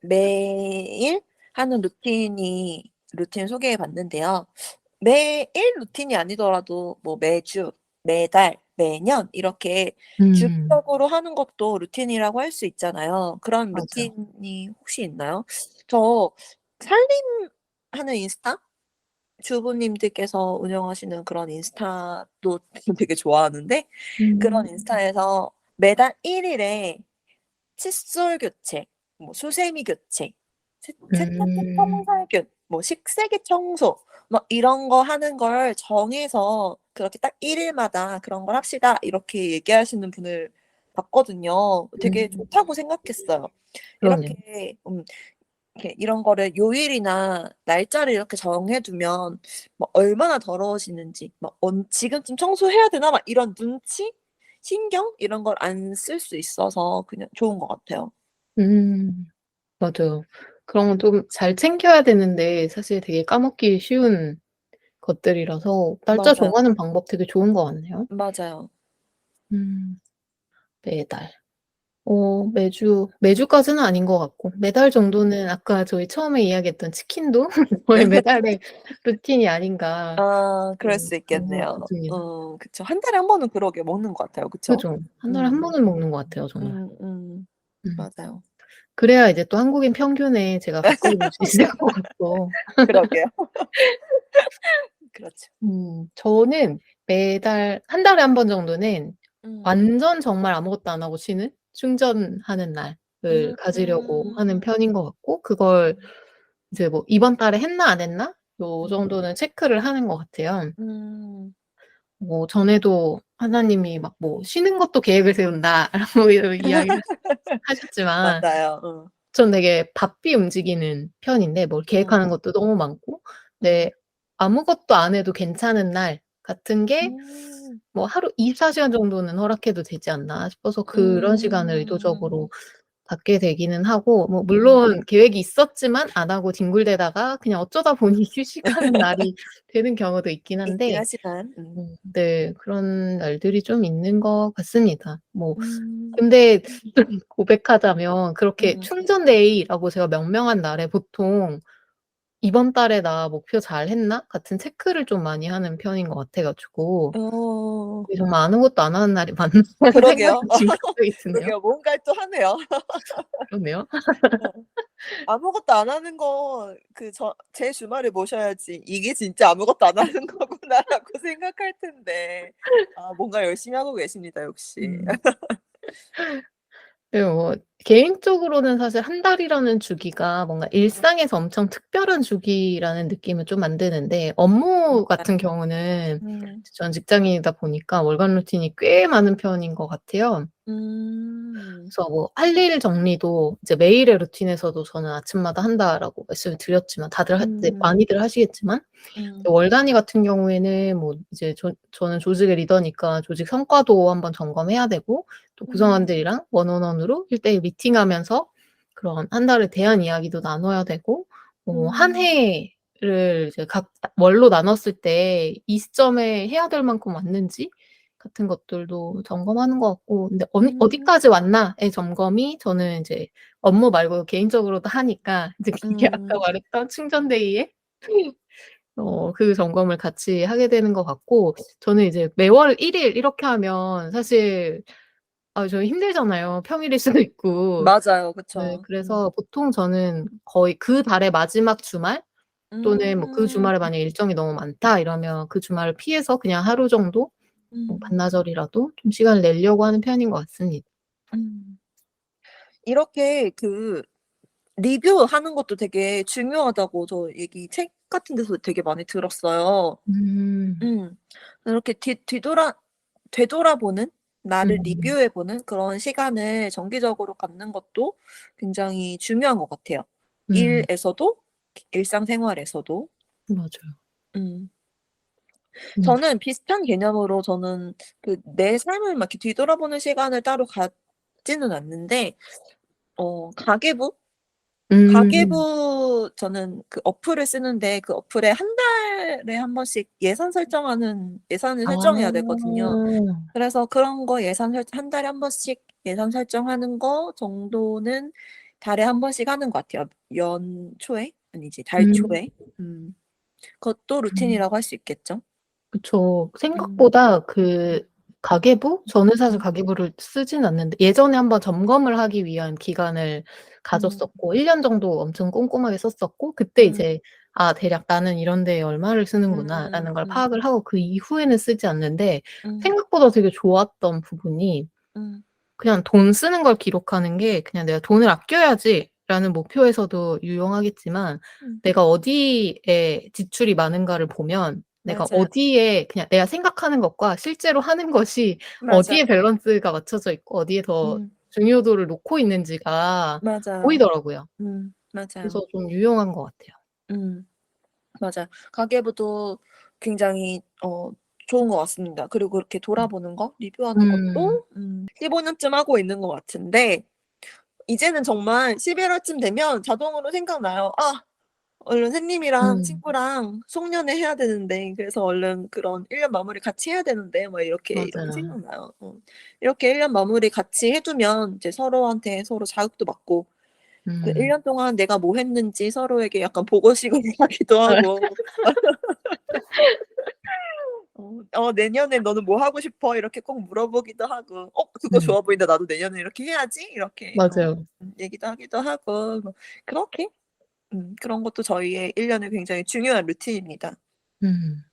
매일 하는 루틴 소개해 봤는데요. 매일 루틴이 아니더라도 뭐 매주, 매달, 매년 이렇게 음. 주기적으로 하는 것도 루틴이라고 할 수 있잖아요. 그런 맞아요. 루틴이 혹시 있나요? 저 살림하는 인스타? 주부님들께서 운영하시는 그런 인스타도 되게 좋아하는데 그런 음. 인스타에서 매달 1 일에 칫솔 교체, 뭐 수세미 교체, 세탁기 음. 청살균, 뭐 식세기 청소 막 이런 거 하는 걸 정해서 그렇게 딱 1일마다 그런 걸 합시다. 이렇게 얘기하시는 분을 봤거든요. 되게 음. 좋다고 생각했어요. 그러네요. 이렇게 이런 거를 요일이나 날짜를 이렇게 정해 두면 뭐 얼마나 더러워지는지 막 '지금쯤 청소해야 되나?' 막 이런 눈치? 신경 이런 걸 안 쓸 수 있어서 그냥 좋은 것 같아요. 음. 맞아요. 그런 건 좀 잘 챙겨야 되는데 사실 되게 까먹기 쉬운 것들이라서 날짜 맞아요. 정하는 방법 되게 좋은 것 같네요. 맞아요. 음. 매달. 매주까지는 아닌 것 같고 매달 정도는 아까 저희 처음에 이야기했던 치킨도 거의 매달의 루틴이 아닌가 아 그럴 수 그런 생각도 있겠네요. 듭니다. 그쵸. 한 달에 한 번은 그러게 먹는 것 같아요. 그쵸? 그죠. 한 달에 한 음. 번은 먹는 것 같아요 정말. 음. 음. 맞아요. 그래야 이제 또 한국인 평균에 제가 가까이 올 수 있을 것 같고. 그러게요. 그렇죠. 저는 매달 한 달에 한 번 정도는 음. 완전 정말 아무것도 안 하고 쉬는 충전하는 날을 가지려고 하는 음. 편인 것 같고 그걸 이제 뭐 '이번 달에 했나 안 했나?' 요 음. 정도는 체크를 하는 것 같아요. 음. 뭐 전에도 하나님이 막 뭐 "쉬는 것도 계획을 세운다."라고 이런 이야기를 하셨지만 맞아요. 전 되게 바삐 움직이는 편인데 뭘 음. 계획하는 것도 너무 많고 음. 네 아무것도 안 해도 괜찮은 날 같은 게 음. 뭐 '하루 24 시간 정도는 허락해도 되지 않나?' 싶어서 그런 시간을 음. 의도적으로 갖게 되기는 하고 뭐 음. 물론 계획이 있었지만 안 하고 뒹굴대다가 그냥 어쩌다 보니 휴식하는 날이 되는 경우도 있긴 있긴 한데 하지만 네 그런 날들이 좀 있는 것 같습니다. 뭐 음. 근데 좀 고백하자면 그렇게 음. 충전 데이라고 제가 명명한 날에 보통 '이번 달에 나 목표 잘했나?' 같은 체크를 좀 많이 하는 편인 것 같아 가지고 어. 이게 정말 아무것도 안 하는 날이 맞나 하는 생각이 그러게요. 지금 갑자기 드네요. 그러게요. 뭔가를 또 하네요. 그러네요. 어. 아무것도 안 하는 거 제 주말에 모셔야지 '이게 진짜 아무것도 안 하는 거구나.'라고 생각할 텐데 뭔가 열심히 하고 계십니다 역시. 음. 네 뭐 개인적으로는 사실 한 달이라는 주기가 뭔가 일상에서 엄청 특별한 주기라는 느낌을 좀 안 드는데 업무 같은 경우는 음. 저는 직장인이다 보니까 월간 루틴이 꽤 많은 편인 것 같아요. 음. 그래서 뭐 할 일 정리도 이제 매일의 루틴에서도 저는 "아침마다 한다."라고 말씀을 드렸지만 다들 이제 음. 많이들 하시겠지만 음. 월 단위 같은 경우에는 뭐 이제 저는 조직의 리더니까 조직 성과도 한번 점검해야 되고 또 음. 구성원들이랑 원어원으로 1:1 미팅하면서 그런 한 달에 대한 이야기도 나눠야 되고 한 음. 해를 이제 각 월로 나눴을 때 이 시점에 해야 될 만큼 왔는지 같은 것들도 점검하는 것 같고 근데 음. '어디까지 왔나.'의 점검이 저는 이제 업무 말고 개인적으로도 하니까 이제 그게 아까 음. 말했던 충전데이에 그 점검을 같이 하게 되는 것 같고 저는 이제 매월 1일 이렇게 하면 사실 저희 힘들잖아요. 평일일 수도 있고. 맞아요. 네 그쵸. 그래서 보통 저는 거의 그 달의 마지막 주말 또는 뭐 그 음. 주말에 만약에 일정이 너무 많다 이러면 그 주말을 피해서 그냥 하루 정도 뭐 음. 반나절이라도 좀 시간을 내려고 하는 편인 것 같습니다. 음. 이렇게 리뷰하는 것도 되게 중요하다고 저 책 같은 데서 되게 많이 들었어요. 음. 음. 이렇게 되돌아보는 나를 음. 리뷰해 보는 그런 시간을 정기적으로 갖는 것도 굉장히 중요한 것 같아요. 음. 일에서도 일상생활에서도. 맞아요. 음. 음. 저는 비슷한 개념으로 저는 내 삶을 막 이렇게 뒤돌아보는 시간을 따로 갖지는 않는데 가계부? 음. 가계부 저는 어플을 쓰는데 그 어플에 한 달에 한 번씩 예산을 설정해야 아. 되거든요. 그래서 그런 거 한 달에 한 번씩 예산 설정하는 거 정도는 달에 한 번씩 하는 것 같아요. 연초에? 아니지 달 음. 초에. 그것도 음. 루틴이라고 할 수 있겠죠? 그쵸. 음. 생각보다 그 가계부? 저는 사실 음. 가계부를 쓰진 않는데 예전에 한번 점검을 하기 위한 기간을 음. 가졌었고 1년 정도 엄청 꼼꼼하게 썼었고 그때 음. 이제 '아 대략 나는 이런 데에 얼마를 음. 쓰는구나.'라는 걸 음. 파악을 하고 그 이후에는 쓰지 않는데 음. 생각보다 되게 좋았던 부분이 음. 그냥 돈 쓰는 걸 기록하는 게 그냥 '내가 돈을 아껴야지.' 라는 목표에서도 유용하겠지만 음. 내가 어디에 지출이 많은가를 보면 내가 맞아요. 어디에 그냥 내가 생각하는 것과 실제로 하는 것이 맞아요. 어디에 밸런스가 맞춰져 있고 어디에 더 음. 중요도를 놓고 있는지가 맞아요. 보이더라고요. 맞아요. 그래서 좀 유용한 것 같아요. 맞아요. 가계부도 굉장히 좋은 것 같습니다. 그리고 그렇게 음. 돌아보는 거, 리뷰하는 음. 것도 15 년쯤 하고 있는 것 같은데 이제는 정말 11 월쯤 되면 자동으로 생각나요. '아 얼른 새님이랑 음. 친구랑 송년회 해야 되는데 그래서 얼른 그런 1년 마무리 같이 해야 되는데.' 막 이런 게 맞아요. 생각나요. 이렇게 1년 마무리 같이 해 두면 이제 서로한테 서로 자극도 받고 그 1 음. 년 동안 내가 뭐 했는지 서로에게 약간 보고식을 하기도 하고 "내년에 너는 뭐 하고 싶어?" 이렇게 꼭 물어보기도 하고 그거 음. 좋아 보인다. 나도 내년에 이렇게 해야지." 이렇게 맞아요. 얘기도 하기도 하고 뭐 그렇게 그런 것도 저희의 1 년의 굉장히 중요한 루틴입니다. 음.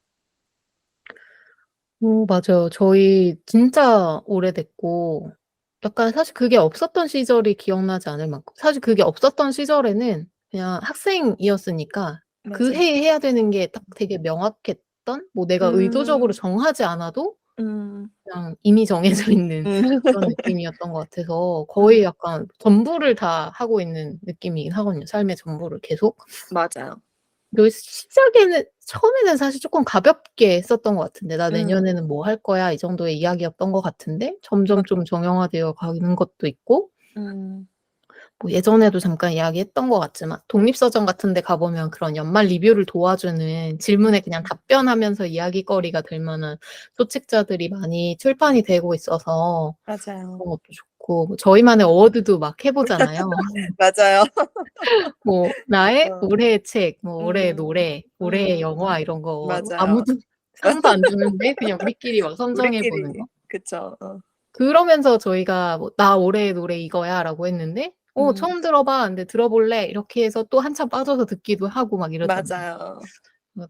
맞아요. 저희 진짜 오래됐고 약간 사실 그게 없었던 시절이 기억나지 않을 만큼 사실 그게 없었던 시절에는 그냥 학생이었으니까 그 맞아요. 해에 해야 되는 게 딱 되게 명확했던 뭐 내가 의도적으로 음. 정하지 않아도 음. 그냥 이미 정해져 있는 음. 그런 느낌이었던 것 같아서 음. 거의 약간 전부를 다 하고 있는 느낌이긴 하거든요, 삶의 전부를 계속. 맞아요. 그 시작에는 처음에는 사실 쪼끔 가볍게 했었던 것 같은데 '나 음. 내년에는 뭐 할 거야.' 이 정도의 이야기였던 것 같은데 맞 점점 좀 정형화되어 가는 것도 있고 음. 뭐 예전에도 잠깐 이야기했던 것 같지만 독립서점 같은 데 가 보면 그런 연말 리뷰를 도와주는 질문에 그냥 답변하면서 이야깃거리가 될 만한 소책자들이 많이 출판이 되고 있어서 맞아요. 그런 것도 좋고 뭐 저희만의 어워드도 막 해 보잖아요. 맞아요. 뭐 나의 어. 올해의 책, 뭐 올해의 음. 노래, 올해의 영화 음. 이런 거 맞아요. 아무도 상도 안 주는데 그냥 우리끼리 막 선정해 보는 우리끼리 거. 그쵸. 그러면서 저희가 뭐 "나 올해의 노래 이거야."라고 했는데 음. "처음 들어봐." 근데 "들어볼래?" 이렇게 해서 또 한참 빠져서 듣기도 하고 막 이러잖아요. 맞아요.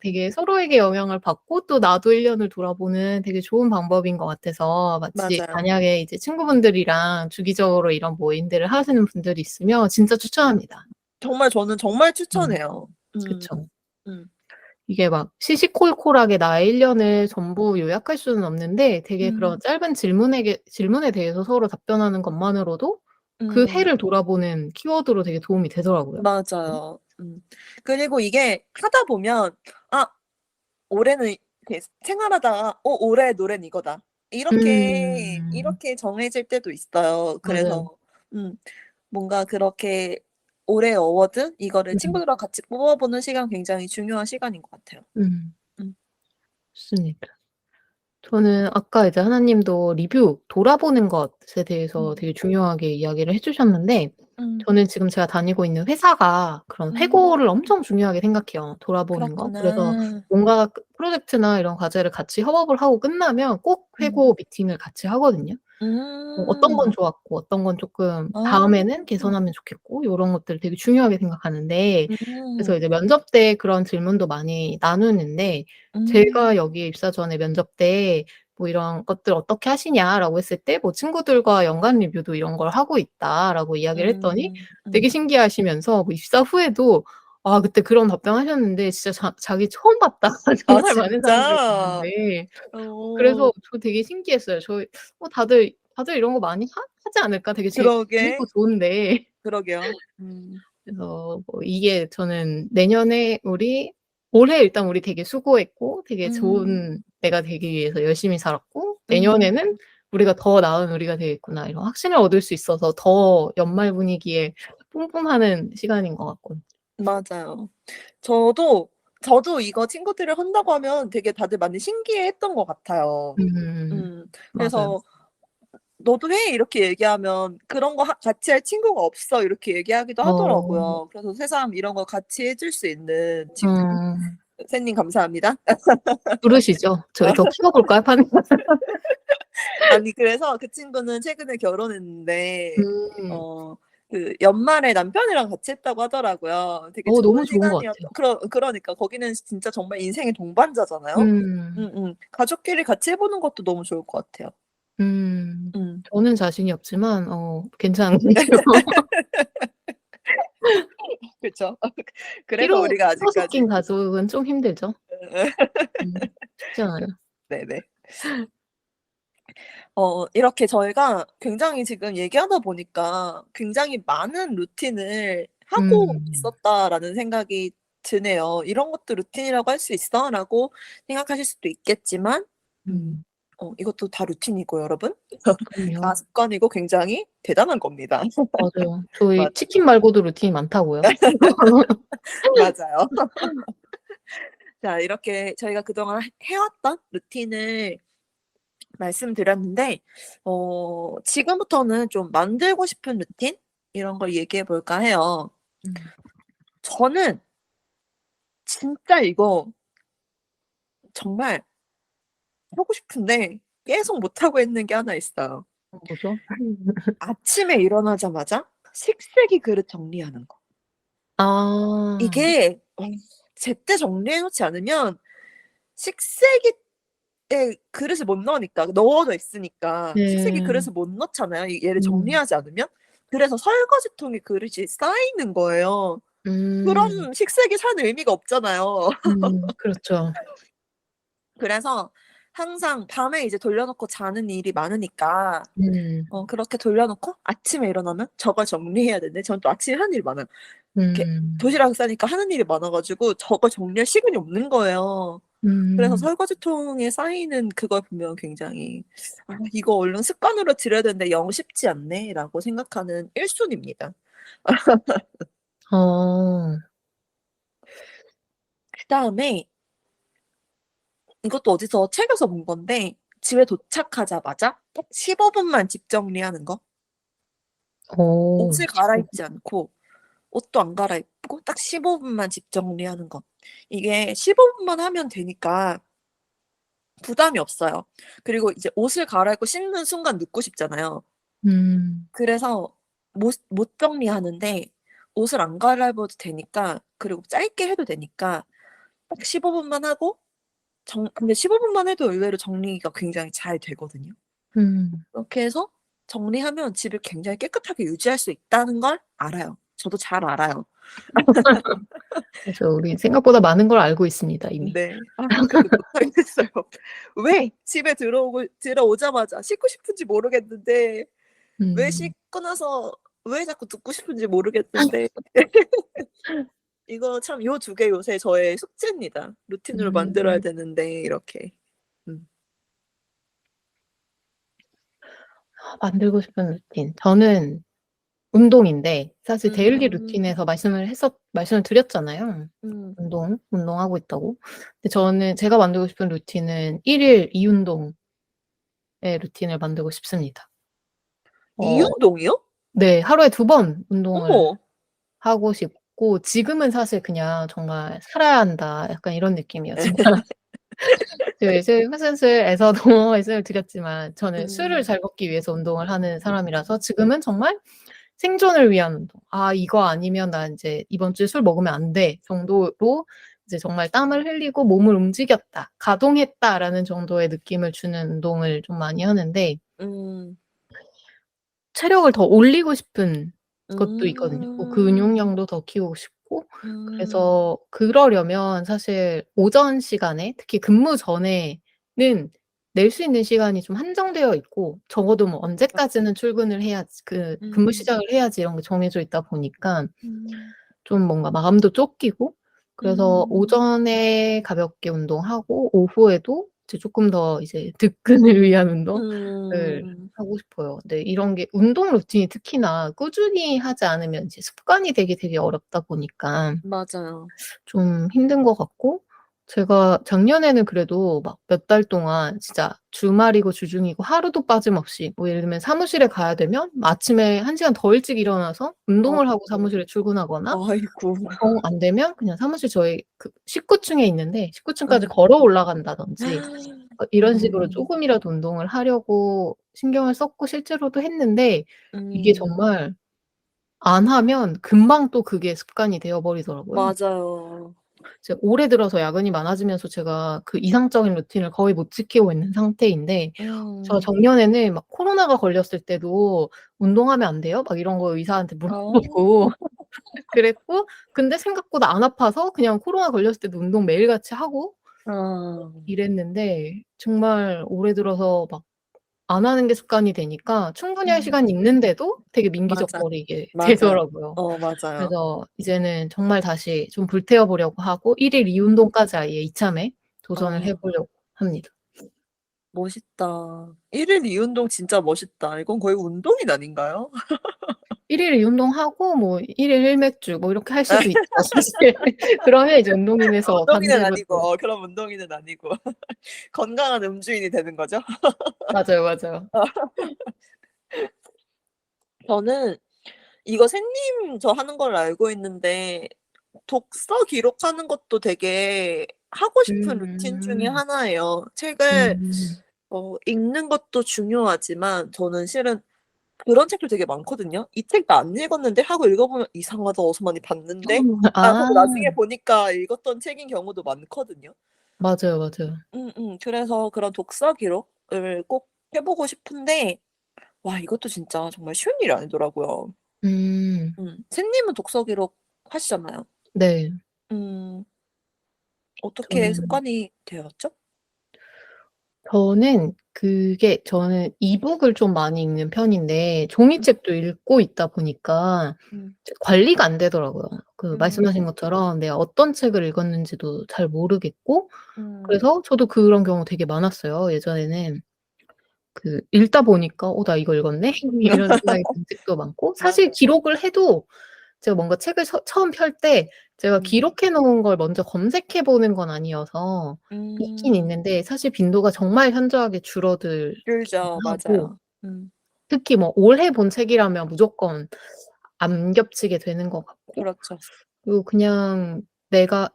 되게 서로에게 영향을 받고 또 나도 1 년을 돌아보는 되게 좋은 방법인 것 같아서 마치 맞아요. 만약에 이제 친구분들이랑 주기적으로 이런 모임들을 하시는 분들이 있으면 진짜 추천합니다. 정말 저는 정말 음. 추천해요. 음. 그쵸. 음. 이게 막 시시콜콜하게 나의 1 년을 전부 요약할 수는 없는데 되게 그런 음. 짧은 질문에 대해서 서로 답변하는 것만으로도 그 음. 해를 돌아보는 키워드로 되게 도움이 되더라고요. 맞아요. 그리고 이게 하다 보면 '아 올해는 이렇게 생활하다가 올해의 노래는 이거다.' 음. 이렇게 정해질 때도 있어요. 맞아요. 그래서 음 뭔가 그렇게 올해의 어워드 이거를 음. 친구들과 같이 뽑아보는 시간 굉장히 중요한 시간인 것 같아요. 음. 음. 맞습니다. 저는 아까 이제 하나님도 리뷰 돌아보는 것에 대해서 음. 되게 중요하게 이야기를 해 주셨는데 음. 저는 지금 제가 다니고 있는 회사가 그런 회고를 음. 엄청 중요하게 생각해요, 돌아보는 거. 그래서 그렇구나. 뭔가 프로젝트나 이런 과제를 같이 협업을 하고 끝나면 꼭 음. 회고 미팅을 같이 하거든요. 어떤 건 음. 좋았고 어떤 건 쪼끔 아. 다음에는 개선하면 좋겠고 요런 것들을 되게 중요하게 생각하는데 그래서 음. 이제 면접 때 그런 질문도 많이 나누는데 음. 제가 여기에 입사 전에 면접 때 뭐 "이런 것들 어떻게 하시냐?"라고 했을 때 "뭐 친구들과 연관 리뷰도 이런 걸 하고 있다."라고 이야기를 했더니 음. 되게 신기해하시면서 뭐 입사 후에도 "아 그때 그런 답변하셨는데 진짜 자기 처음 봤다." 아 정말 많은 사람들이 진짜? 봤는데 어. 그래서 저 되게 신기했어요. 저희 다들 이런 거 많이 하지 않을까? 되게 재밌고 그러게. 좋은데. 그러게요. 그래서 뭐 이게 저는 내년에 올해 일단 우리 되게 수고했고 되게 음. 좋은 내가 되기 위해서 열심히 살았고 음. '내년에는 우리가 더 나은 우리가 되겠구나.' 이런 확신을 얻을 수 있어서 더 연말 분위기에 뿜뿜하는 시간인 것 같거든요. 맞아요. 저도 이거 친구들이 한다고 하면 되게 다들 많이 신기해했던 것 같아요. 음. 맞아요. 그래서 "너도 해?" 이렇게 얘기하면 "그런 거 같이 할 친구가 없어." 이렇게 얘기하기도 어. 하더라고요. 그래서 새삼 이런 거 같이 해줄 수 있는 친구 음. 새님 감사합니다. 부르시죠. 저희 더 키워 볼까요? 판 아니 그래서 그 친구는 최근에 결혼했는데 음. 연말에 남편이랑 같이 했다고 하더라고요. 되게 좋은 너무 좋은 것 같아요. 시간이었던 그러니까 거기는 진짜 정말 인생의 동반자잖아요. 음. 가족끼리 같이 해 보는 것도 너무 좋을 것 같아요. 음. 음. 저는 자신이 없지만 괜찮은 것 같아요. 그쵸. 그래서 피로 우리가 피로 아직까지 섞인 가족은 좀 힘들죠. 쉽지 않아요. 네네. 이렇게 저희가 굉장히 지금 얘기하다 보니까 굉장히 많은 루틴을 하고 음. 있었다라는 생각이 드네요. '이런 것도 루틴이라고 할 수 있어?'라고 생각하실 수도 있겠지만 음. 이것도 다 루틴이고 여러분. 다 그럼요. 습관이고 굉장히 대단한 겁니다. 맞아요. 저희 맞 치킨 말고도 루틴이 많다고요. 맞아요. 자, 이렇게 저희가 그동안 해왔던 루틴을 말씀드렸는데 지금부터는 좀 만들고 싶은 루틴 이런 걸 얘기해 볼까 해요. 음. 저는 진짜 이거 정말 하고 싶은데 계속 못 하고 있는 게 하나 있어요. 뭐죠? 아침에 일어나자마자 식세기 그릇 정리하는 거. 아. 이게 제때 정리해 놓지 않으면 식세기에 그릇을 못 넣으니까 넣어져 있으니까 식세기 네. 그릇을 못 넣잖아요, 얘를 음. 정리하지 않으면. 그래서 설거지통에 그릇이 쌓이는 거예요. 음. 그럼 식세기 사는 의미가 없잖아요. 그렇죠. 그래서 항상 밤에 이제 돌려 놓고 자는 일이 많으니까 음. 그렇게 돌려 놓고 아침에 일어나면 저걸 정리해야 되는데 저는 또 아침에 하는 일이 많아요. 이렇게 음. 도시락을 싸니까 하는 일이 많아 가지고 저걸 정리할 시간이 없는 거예요. 그래서 음. 설거지통에 쌓이는 그걸 보면 굉장히 '아 이거 얼른 습관으로 들여야 되는데 영 쉽지 않네.'라고 생각하는 1 순위입니다. 어. 그다음에 이것도 어디서 책에서 본 건데 집에 도착하자마자 딱 15 분만 집 정리하는 거. 어. 옷을 갈아입지 않고 옷도 안 갈아입고 딱 15 분만 집 정리하는 거. 이게 15 분만 하면 되니까 부담이 없어요. 그리고 이제 옷을 갈아입고 씻는 순간 눕고 싶잖아요. 음. 그래서 못 정리하는데 옷을 안 갈아입어도 되니까 그리고 짧게 해도 되니까 딱 15 분만 하고 근데 15 분만 해도 의외로 정리가 굉장히 잘 되거든요. 음. 그렇게 해서 정리하면 집을 굉장히 깨끗하게 유지할 수 있다는 걸 알아요. 저도 잘 알아요. 그래서 우리 생각보다 많은 걸 알고 있습니다, 이미. 네. 근데 못하겠어요. 왜 집에 들어오자마자 씻고 싶은지 모르겠는데 왜 음. 씻고 나서 왜 자꾸 눕고 싶은지 모르겠는데 이거 참 요 두 개 요새 저의 숙제입니다. 루틴으로 만들어야 음. 되는데 이렇게. 음. 만들고 싶은 루틴. 저는 운동인데 사실 데일리 음. 루틴에서 말씀을 드렸잖아요. 음. 운동하고 있다고. 근데 저는 제가 만들고 싶은 루틴은 1일 2운동의 루틴을 만들고 싶습니다. 어 이운동이요? 네. 하루에 2번 운동을 어머. 하고 싶고 지금은 사실 그냥 정말 '살아야 한다.' 약간 이런 느낌이에요. 진짜 그 슬슬에서도 말씀을 드렸지만 저는 술을 음. 잘 먹기 위해서 운동을 하는 사람이라서 지금은 정말 생존을 위한 운동. '아 이거 아니면 나 인제 이번 주에 술 먹으면 안 돼.' 정도로 이제 정말 땀을 흘리고 '몸을 움직였다. 가동했다.'라는 정도의 느낌을 주는 운동을 좀 많이 하는데 음. 체력을 더 올리고 싶은 것도 있거든요. 뭐 음. 근육량도 더 키우고 싶고 음. 그래서 그러려면 사실 오전 시간에 특히 근무 전에는 낼 수 있는 시간이 좀 한정되어 있고 적어도 뭐 언제까지는 출근을 해야지 근무 음. 시작을 해야지 이런 게 정해져 있다 보니까 음. 좀 뭔가 마음도 쫓기고 그래서 음. 오전에 가볍게 운동하고 오후에도 이제 쪼끔 더 이제 득근을 위한 운동을 음. 하고 싶어요. 근데 이런 게 운동 루틴이 특히나 꾸준히 하지 않으면 이제 습관이 되기 되게 어렵다 보니까 맞아요. 좀 힘든 것 같고 제가 작년에는 그래도 막 몇 달 동안 진짜 주말이고 주중이고 하루도 빠짐없이 뭐 예를 들면 사무실에 가야 되면 아침에 1 시간 더 일찍 일어나서 어. 운동을 하고 사무실에 출근하거나 아이고. 안 되면 그냥 사무실 저희 그 19 층에 있는데 19 층까지 예. 걸어 올라간다든지 이런 식으로 음. 쪼금이라도 운동을 하려고 신경을 썼고 실제로도 했는데 이게 음. 정말 안 하면 금방 또 그게 습관이 되어 버리더라고요. 맞아요. 이제 올해 들어서 야근이 많아지면서 제가 그 이상적인 루틴을 거의 못 지키고 있는 상태인데 저 음. 작년에는 막 코로나가 걸렸을 때도 "운동하면 안 돼요?" 막 이런 거 의사한테 어. 물어보고 그랬고 근데 생각보다 안 아파서 그냥 코로나 걸렸을 때도 운동 매일같이 하고 아. 이랬는데 정말 올해 들어서 막 안 하는 게 습관이 되니까 충분히 할 음. 시간이 있는데도 되게 맞아. 민기적거리게 맞아요. 되더라고요. 맞아요. 그래서 이제는 정말 다시 좀 불태워 보려고 하고 1일 2 운동까지 아예 이참에 도전을 해 아. 보려고 합니다. 멋있다. 1일 2 운동 진짜 멋있다. 이건 거의 운동인 아닌가요? 1일 2 운동하고 뭐 1일 1 맥주 뭐 이렇게 할 수도 있죠 사실. 그러면 이제 운동인에서 운동인은 반대로 아니고 또 그럼 운동인은 아니고 건강한 음주인이 되는 거죠. 맞아요, 맞아요. 저는 이거 샌님 저 하는 걸로 알고 있는데 독서 기록하는 것도 되게 하고 싶은 루틴 중에 음. 하나예요. 책을 음. 읽는 것도 중요하지만 저는 실은 그런 책도 되게 많거든요. '이 책 나 안 읽었는데.' 하고 읽어보면 '이상하다. 어디서 많이 봤는데.' 아. 하고 나중에 보니까 읽었던 책인 경우도 많거든요. 맞아요, 맞아요. 그래서 그런 독서 기록을 꼭 해 보고 싶은데 와 이것도 진짜 정말 쉬운 일이 아니더라고요. 음. 샌님은 독서 기록 하시잖아요. 네. 음 어떻게 저는 습관이 되었죠? 저는 이북을 좀 많이 읽는 편인데 음 종이책도 읽고 있다 보니까 음 이제 관리가 안 되더라고요. 그 음 말씀하신 것처럼 내가 어떤 책을 읽었는지도 잘 모르겠고 음 그래서 저도 그런 경우 되게 많았어요. 예전에는 그 읽다 보니까 '어 나 이거 읽었네?' 이런 생각이 든 책도 많고 사실 맞아요. 기록을 해도 제가 뭔가 책을 처음 펼 때 제가 음. 기록해 놓은 걸 먼저 검색해 보는 건 아니어서 있긴 음. 있는데 사실 빈도가 정말 현저하게 줄어들기는 줄죠. 하고 맞아요. 음. 특히 뭐 올해 본 책이라면 무조건 안 겹치게 되는 것 같고 그렇죠. 그리고 그냥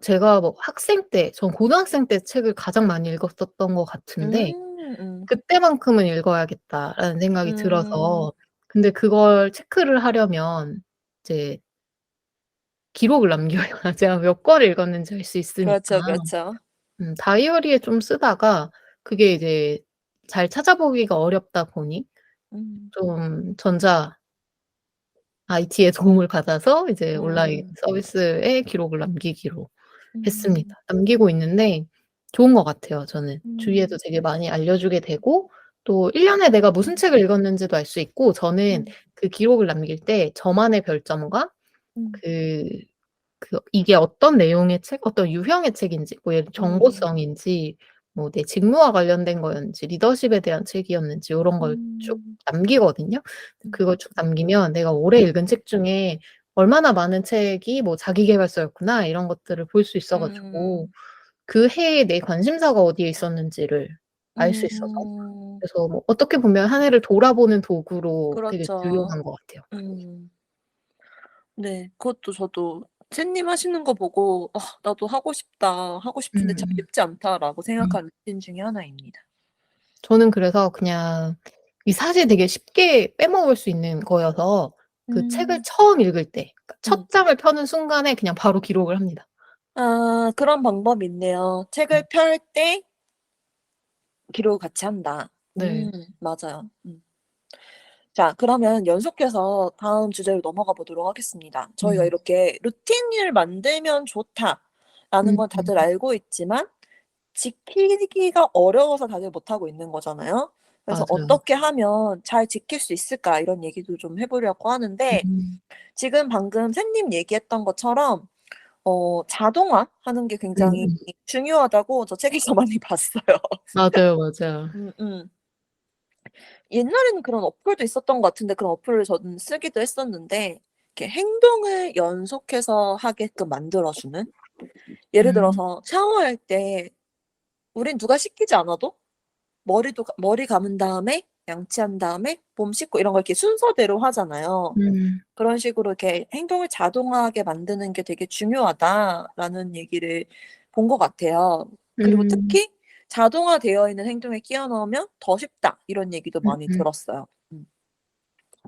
제가 뭐 학생 때 전 고등학생 때 책을 가장 많이 읽었었던 것 같은데 음. '그때만큼은 읽어야겠다.'라는 생각이 음. 들어서 근데 그걸 체크를 하려면 이제 기록을 남겨야 제가 몇 권을 읽었는지 알 수 있으니까. 그렇죠, 그렇죠. 다이어리에 좀 쓰다가 그게 이제 잘 찾아보기가 어렵다 보니 음. 좀 전자 IT의 도움을 받아서 이제 온라인 음. 서비스에 기록을 남기기로 했습니다. 음. 남기고 있는데 좋은 것 같아요 저는. 주위에도 음. 되게 많이 알려주게 되고 또 1 년에 내가 무슨 책을 읽었는지도 알 수 있고 저는 음. 그 기록을 남길 때 저만의 별점과 음. 그 이게 어떤 내용의 책, 어떤 유형의 책인지 뭐 예를 음. 정보성인지 뭐 내 직무와 관련된 거였는지 리더십에 대한 책이었는지 요런 걸 쭉 음. 남기거든요. 음. 그걸 쭉 남기면 내가 올해 읽은 책 중에 얼마나 많은 책이 뭐 자기계발서였구나 이런 것들을 볼 수 있어 가지고 음. 그 해에 내 관심사가 어디에 있었는지를 알 수 있어서 음. 그래서 뭐 어떻게 보면 한 해를 돌아보는 도구로 되게 그렇죠. 유용한 것 같아요. 음. 네. 그것도 저도 샌님 하시는 거 보고 '아 나도 하고 싶다. 하고 싶은데 참 음음. 쉽지 않다.'라고 음. 생각한 루틴 중에 하나입니다. 저는 그래서 그냥 이 사실 되게 쉽게 빼먹을 수 있는 거여서 그 책을 음. 처음 읽을 때 그러니까 음. 첫 장을 펴는 순간에 그냥 바로 기록을 합니다. 아 그런 방법이 있네요. 책을 음. 펼 때 기록을 같이 한다. 네. 맞아요. 자 그러면 연속해서 다음 주제로 넘어가 보도록 하겠습니다. 저희가 음. 이렇게 '루틴을 만들면 좋다.'라는 건 다들 음음. 알고 있지만 지키기가 어려워서 다들 못하고 있는 거잖아요. 그래서 맞아요. '어떻게 하면 잘 지킬 수 있을까?' 이런 얘기도 좀 해 보려고 하는데 음. 지금 방금 샌님 얘기했던 것처럼 자동화하는 게 굉장히 음음. 중요하다고 저 책에서 많이 봤어요. 맞아요, 맞아요. 음음. 옛날에는 그런 어플도 있었던 것 같은데 그런 어플을 저는 쓰기도 했었는데 이렇게 행동을 연속해서 하게끔 만들어 주는? 예를 음. 들어서 샤워할 때 우린 누가 시키지 않아도 머리 감은 다음에 양치한 다음에 몸 씻고 이런 걸 이렇게 순서대로 하잖아요. 음. 그런 식으로 이렇게 행동을 자동화하게 만드는 게 되게 중요하다라는 얘기를 본 것 같아요. 그리고 음. 특히 자동화되어 있는 행동에 끼워 넣으면 더 쉽다 이런 얘기도 많이 음음. 들었어요.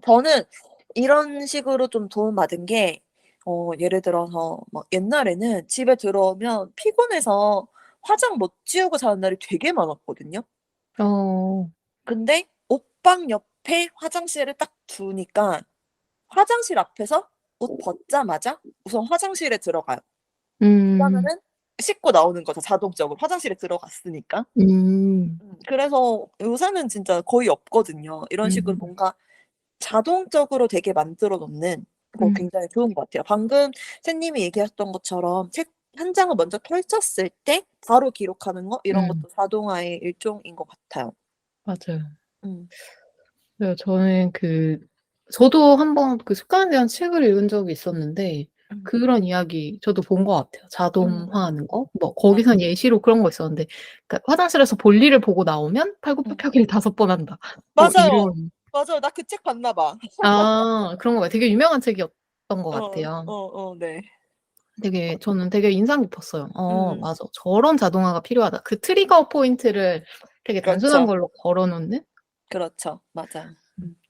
저는 이런 식으로 좀 도움받은 게 예를 들어서 막 옛날에는 집에 들어오면 피곤해서 화장 못 지우고 자는 날이 되게 많았거든요. 어, 근데 옷방 옆에 화장실을 딱 두니까 화장실 앞에서 옷 벗자마자 우선 화장실에 들어가요. 음, 그러면은 씻고 나오는 거죠, 자동적으로. 화장실에 들어갔으니까. 음, 그래서 요새는 진짜 거의 없거든요. 이런 식으로 음, 뭔가 자동적으로 되게 만들어 놓는 거 음, 굉장히 좋은 것 같아요. 방금 쌤님이 얘기하셨던 것처럼 책 한 장을 먼저 펼쳤을 때 바로 기록하는 거 이런 음, 것도 자동화의 일종인 것 같아요. 맞아요. 음. 네, 저도 한번 그 습관에 대한 책을 읽은 적이 있었는데, 음. 그런 이야기 저도 본 것 같아요. 음. 자동화하는 거? 뭐, 맞아. 거기선 예시로 그런 거 있었는데, 그러니까 화장실에서 볼일을 보고 나오면 음. 팔굽혀펴기를 5번 한다. 뭐, 맞아요. 이런. 맞아요. 나 그 책 봤나 봐. 아, 그런 거 되게 유명한 책이었던 것 어. 같아요. 네. 저는 되게 인상 깊었어요. 음. 맞아. 저런 자동화가 필요하다. 그 트리거 포인트를 되게 단순한 그렇죠. 걸로 걸어 놓는? 그렇죠. 맞아요.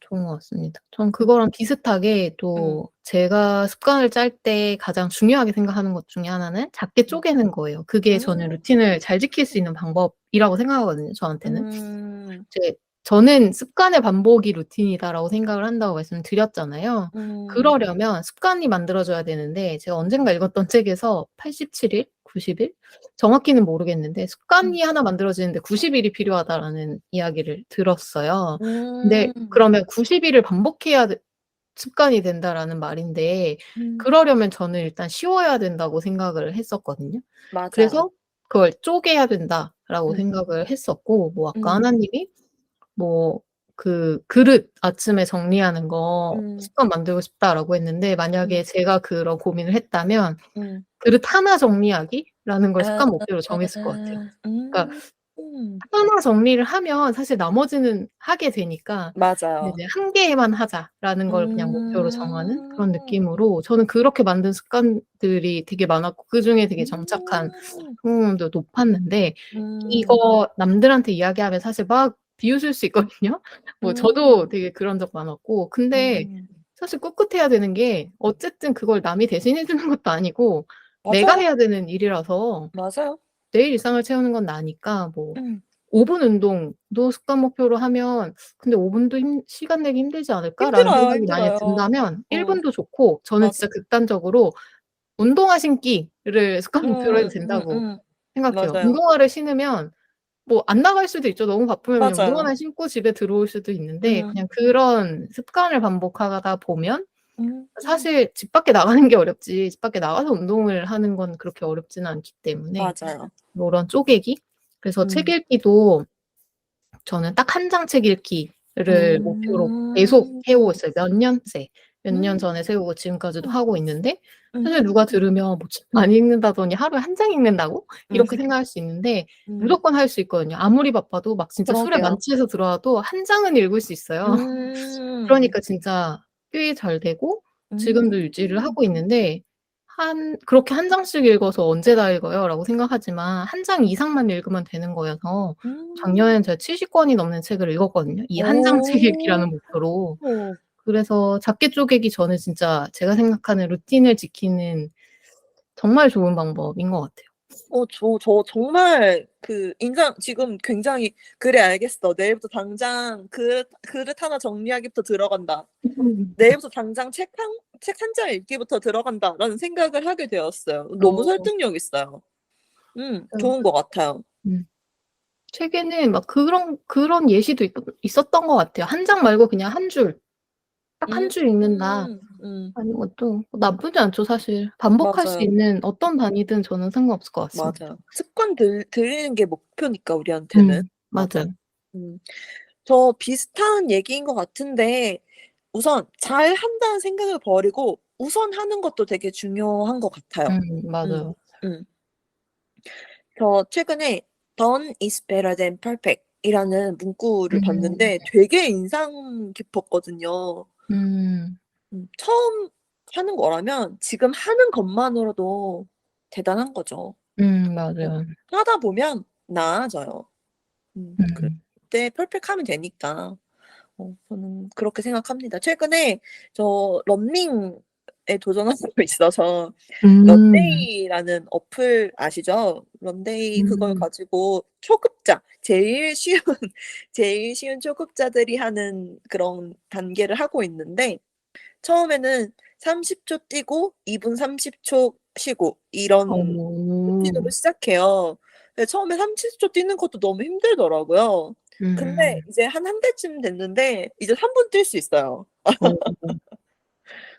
좋은 것 같습니다. 전 음. 그거랑 비슷하게 음. 또 제가 습관을 짤 때 가장 중요하게 생각하는 것 중에 하나는 작게 음. 쪼개는 거예요. 그게 저는 음. 루틴을 잘 지킬 수 있는 방법이라고 생각하거든요, 저한테는. 음. 이제 저는 습관의 반복이 루틴이다라고 생각을 한다고 말씀드렸잖아요. 음. 그러려면 습관이 만들어져야 되는데 제가 언젠가 읽었던 책에서 87일, 90일? 정확히는 모르겠는데 음. 습관이 하나 만들어지는데 90일이 필요하다라는 이야기를 들었어요. 근데 음. 그러면 90일을 반복해야 습관이 된다라는 말인데 음. 그러려면 저는 일단 쉬워야 된다고 생각을 했었거든요. 맞아요. 그래서 그걸 쪼개야 된다라고 음. 생각을 했었고 뭐 아까 음. 하나님이 뭐 그 그릇 아침에 정리하는 거 음. 습관 만들고 싶다라고 했는데 음. 만약에 제가 그런 고민을 했다면 음. 그릇 하나 정리하기라는 걸 아. 습관 목표로 정했을 것 같아요. 그러니까 음. 하나 정리를 하면 사실 나머지는 하게 되니까 근데 맞아요. 이제 '한 개만 하자.'라는 걸 그냥 목표로 정하는 그런 음. 느낌으로 저는 그렇게 만든 습관들이 되게 많았고 그중에 되게 정착한 음. 성공률도 높았는데 음. 이거 남들한테 이야기하면 사실 막 비웃을 수 있거든요. 뭐 음. 저도 되게 그런 적 많았고 근데 음. 사실 꿋꿋해야 되는 게 어쨌든 그걸 남이 대신해 주는 것도 아니고 내가 맞아요. 해야 되는 일이라서 맞아요. 내 일상을 채우는 건 나니까 뭐 음. 5분 운동도 습관 목표로 하면 '근데 5 분도 시간 내기 힘들지 않을까?'라는 힘들어요, 생각이 만약에 힘들어요. 든다면 1 어. 분도 좋고 저는 맞아. 진짜 극단적으로 운동화 신기를 습관 목표로 해도 음. 된다고 음음. 생각해요. 맞아요. 운동화를 신으면 뭐 안 나갈 수도 있죠. 너무 바쁘면 그냥 맞아요. 운동화나 신고 집에 들어올 수도 있는데 음. 그냥 그런 습관을 반복하다 보면 음. 사실 집 밖에 나가는 게 어렵지 집 밖에 나가서 운동을 하는 건 그렇게 어렵지는 않기 때문에 맞아요. 요런 쪼개기 그래서 책 음. 읽기도 저는 딱 한 장 책 읽기를 목표로 계속 해 오고 음. 있어요. 몇 년째. 몇 년 음. 전에 세우고 지금까지도 하고 있는데 사실 음. 누가 들으면 '뭐 책 많이 읽는다더니 하루에 한 장 읽는다고?' 음. 이렇게 생각할 수 있는데 음. 무조건 할 수 있거든요. 아무리 바빠도 막 진짜 술에 그러게요. 만취해서 들어와도 한 장은 읽을 수 있어요. 음. 그러니까 진짜 꽤 잘 되고 지금도 유지를 음. 하고 있는데 그렇게 한 장씩 읽어서 '언제 다 읽어요?'라고 생각하지만 한 장 이상만 읽으면 되는 거여서 음. 작년에는 제가 70 권이 넘는 책을 읽었거든요. 이 한 장 책 읽기라는 오. 목표로. 그래서 작게 쪼개기 저는 진짜 제가 생각하는 루틴을 지키는 정말 좋은 방법인 것 같아요. 저 정말 그 인상 지금 굉장히 '그래 알겠어. 내일부터 당장 그릇 하나 정리하기부터 들어간다. 내일부터 당장 책 한 장 읽기부터 들어간다.'라는 생각을 하게 되었어요. 너무 어 설득력 있어요. 맞아요. 좋은 것 같아요. 음. 책에는 막 그런 예시도 있었던 것 같아요. 한 장 말고 그냥 한 줄, 딱 한 음. 줄 읽는다. 음. 하는 것도 나쁘지 않죠 사실. 반복할 수 맞아요. 있는 어떤 단위든 저는 상관없을 것 같습니다. 맞아요. 습관 들이는 게 목표니까 우리한테는. 맞아. 맞아요. 음. 저 비슷한 얘기인 것 같은데 우선 잘한다는 생각을 버리고 우선 하는 것도 되게 중요한 것 같아요. 음. 맞아요. 음. 저 최근에 Done is better than perfect 이라는 문구를 음. 봤는데 되게 인상 깊었거든요. 음. 처음 하는 거라면 지금 하는 것만으로도 대단한 거죠. 어. 맞아요. 하다 보면 나아져요. 음. 그때 퍼펙트하면 되니까. 저는 그렇게 생각합니다. 최근에 저 러닝 도전하고 있어서 음. 런데이라는 어플 아시죠? 런데이 그걸 음. 가지고 초급자 제일 쉬운 초급자들이 하는 그런 단계를 하고 있는데 처음에는 30초 뛰고 2분 30초 쉬고 이런 루틴으로 어. 시작해요. 근데 처음에 30초 뛰는 것도 너무 힘들더라고요. 근데 음. 이제 한 달쯤 됐는데 이제 3분 뛸 수 있어요. 어.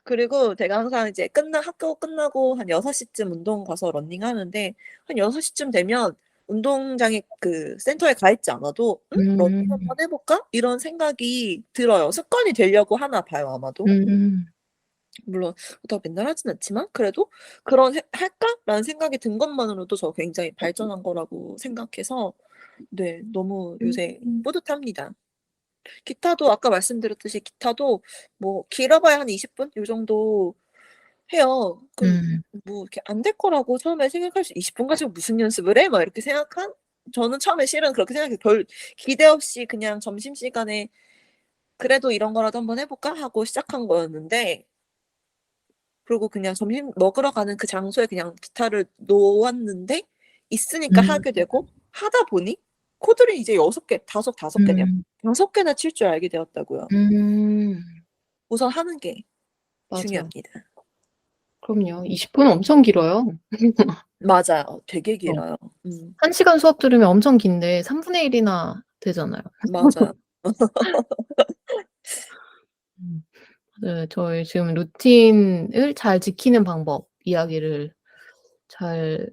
그리고 제가 항상 이제 학교 끝나고 한 6 시쯤 운동 가서 러닝하는데 한 6 시쯤 되면 운동장에 그 센터에 가 있지 않아도 '응? 러닝 음. 한번 해 볼까?' 이런 생각이 들어요. 습관이 되려고 하나 봐요 아마도. 음. 물론 그렇다고 맨날 하진 않지만 그래도 그런 '할까?'라는 생각이 든 것만으로도 저 굉장히 발전한 거라고 생각해서 네 너무 요새 음. 뿌듯합니다. 기타도 아까 말씀드렸듯이 기타도 뭐 길어봐야 한 20분 요 정도 해요. 그럼 음. 뭐 이렇게 안 될 거라고 처음에 생각할 수 '20분 가지고 무슨 연습을 해?' 막 이렇게 저는 처음에 실은 그렇게 생각해요. 별 기대 없이 그냥 점심시간에 '그래도 이런 거라도 한번 해 볼까?' 하고 시작한 거였는데 그리고 그냥 점심 먹으러 가는 그 장소에 그냥 기타를 놓았는데 있으니까 음. 하게 되고 하다 보니 코드를 이제 6개, 다섯 개네요. 음. 5 개나 칠 줄 알게 되었다고요. 음. 우선 하는 게 맞아요. 중요합니다. 그럼요. 20 분은 엄청 길어요. 맞아요. 되게 어. 길어요. 음. 1 시간 수업 들으면 엄청 긴데 1/3 이나 되잖아요. 맞아요. 음. 네. 저희 지금 루틴을 잘 지키는 방법 이야기를 잘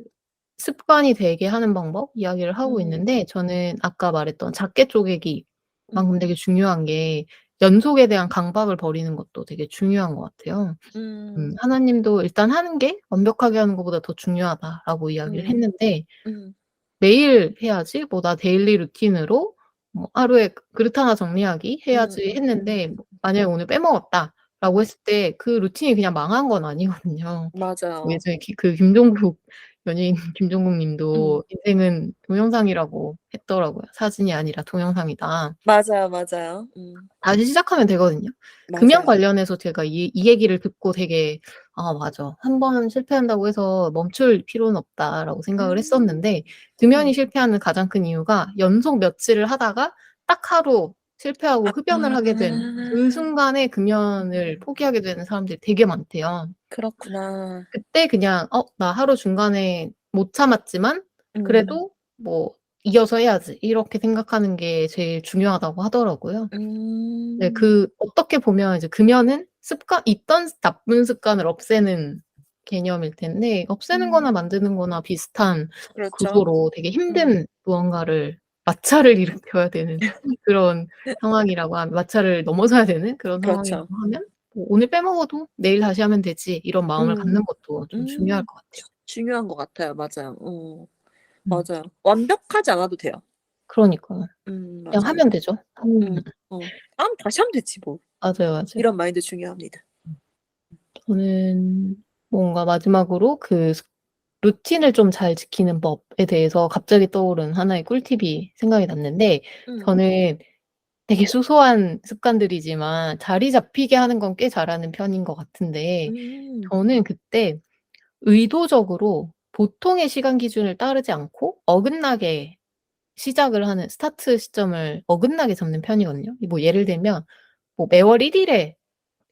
습관이 되게 하는 방법 이야기를 하고 음. 있는데 저는 아까 말했던 작게 음. 쪼개기만큼 되게 중요한 게 연속에 대한 강박을 버리는 것도 되게 중요한 것 같아요. 음. 하나님도 "일단 하는 게 완벽하게 하는 것보다 더 중요하다."라고 이야기를 음. 했는데 음. 매일 해야지 뭐 나 데일리 루틴으로 뭐 하루에 그릇 하나 정리하기 해야지 했는데 뭐 만약에 오늘 빼먹었다라고 음. 했을 때 그 루틴이 그냥 망한 건 아니거든요. 뭐 맞아요. 예전에 김종국 연예인 김종국 음. 님도 "인생은 동영상이라고 했더라고요. 사진이 아니라 동영상이다." 맞아요, 맞아요. 다시 시작하면 되거든요. 금연 맞아요. 관련해서 제가 이 얘기를 듣고 되게 '아 맞아. 한 번 실패한다고 해서 멈출 필요는 없다.'라고 생각을 음. 했었는데 금연이 음. 실패하는 가장 큰 이유가 연속 며칠을 하다가 딱 하루 실패하고 흡연을 하게 된 그 아. 순간에 금연을 포기하게 되는 사람들이 되게 많대요. 그렇구나. 그때 그냥 '어 나 하루 중간에 못 참았지만 음. 그래도 뭐 이어서 해야지.' 이렇게 생각하는 게 제일 중요하다고 하더라고요. 네 음. 그 어떻게 보면 이제 금연은 있던 나쁜 습관을 없애는 개념일 텐데 없애는 음. 거나 만드는 거나 비슷한 그렇죠. 구조로 되게 음. 힘든 무언가를 마찰을 일으켜야 되는 그런 상황이라고 하면 마찰을 넘어서야 되는 그런 상황이라고 그렇죠. 하면 뭐 '오늘 빼먹어도 내일 다시 하면 되지.' 이런 마음을 음. 갖는 것도 좀 중요할 음. 것 같아요. 중요한 것 같아요. 맞아요. 음. 맞아요. 완벽하지 않아도 돼요. 그러니까요. 그냥 맞아요. 하면 되죠. 음. 다음에 다시 하면 되지 뭐. 맞아요, 맞아요. 이런 마인드 중요합니다. 저는 뭔가 마지막으로 그 루틴을 좀 잘 지키는 법에 대해서 갑자기 떠오른 하나의 꿀팁이 생각이 났는데 음. 저는 되게 소소한 습관들이지만 자리 잡히게 하는 건 꽤 잘하는 편인 것 같은데 음. 저는 그때 의도적으로 보통의 시간 기준을 따르지 않고 어긋나게 시작을 하는 스타트 시점을 어긋나게 잡는 편이거든요. 뭐 예를 들면 뭐 매월 1 일에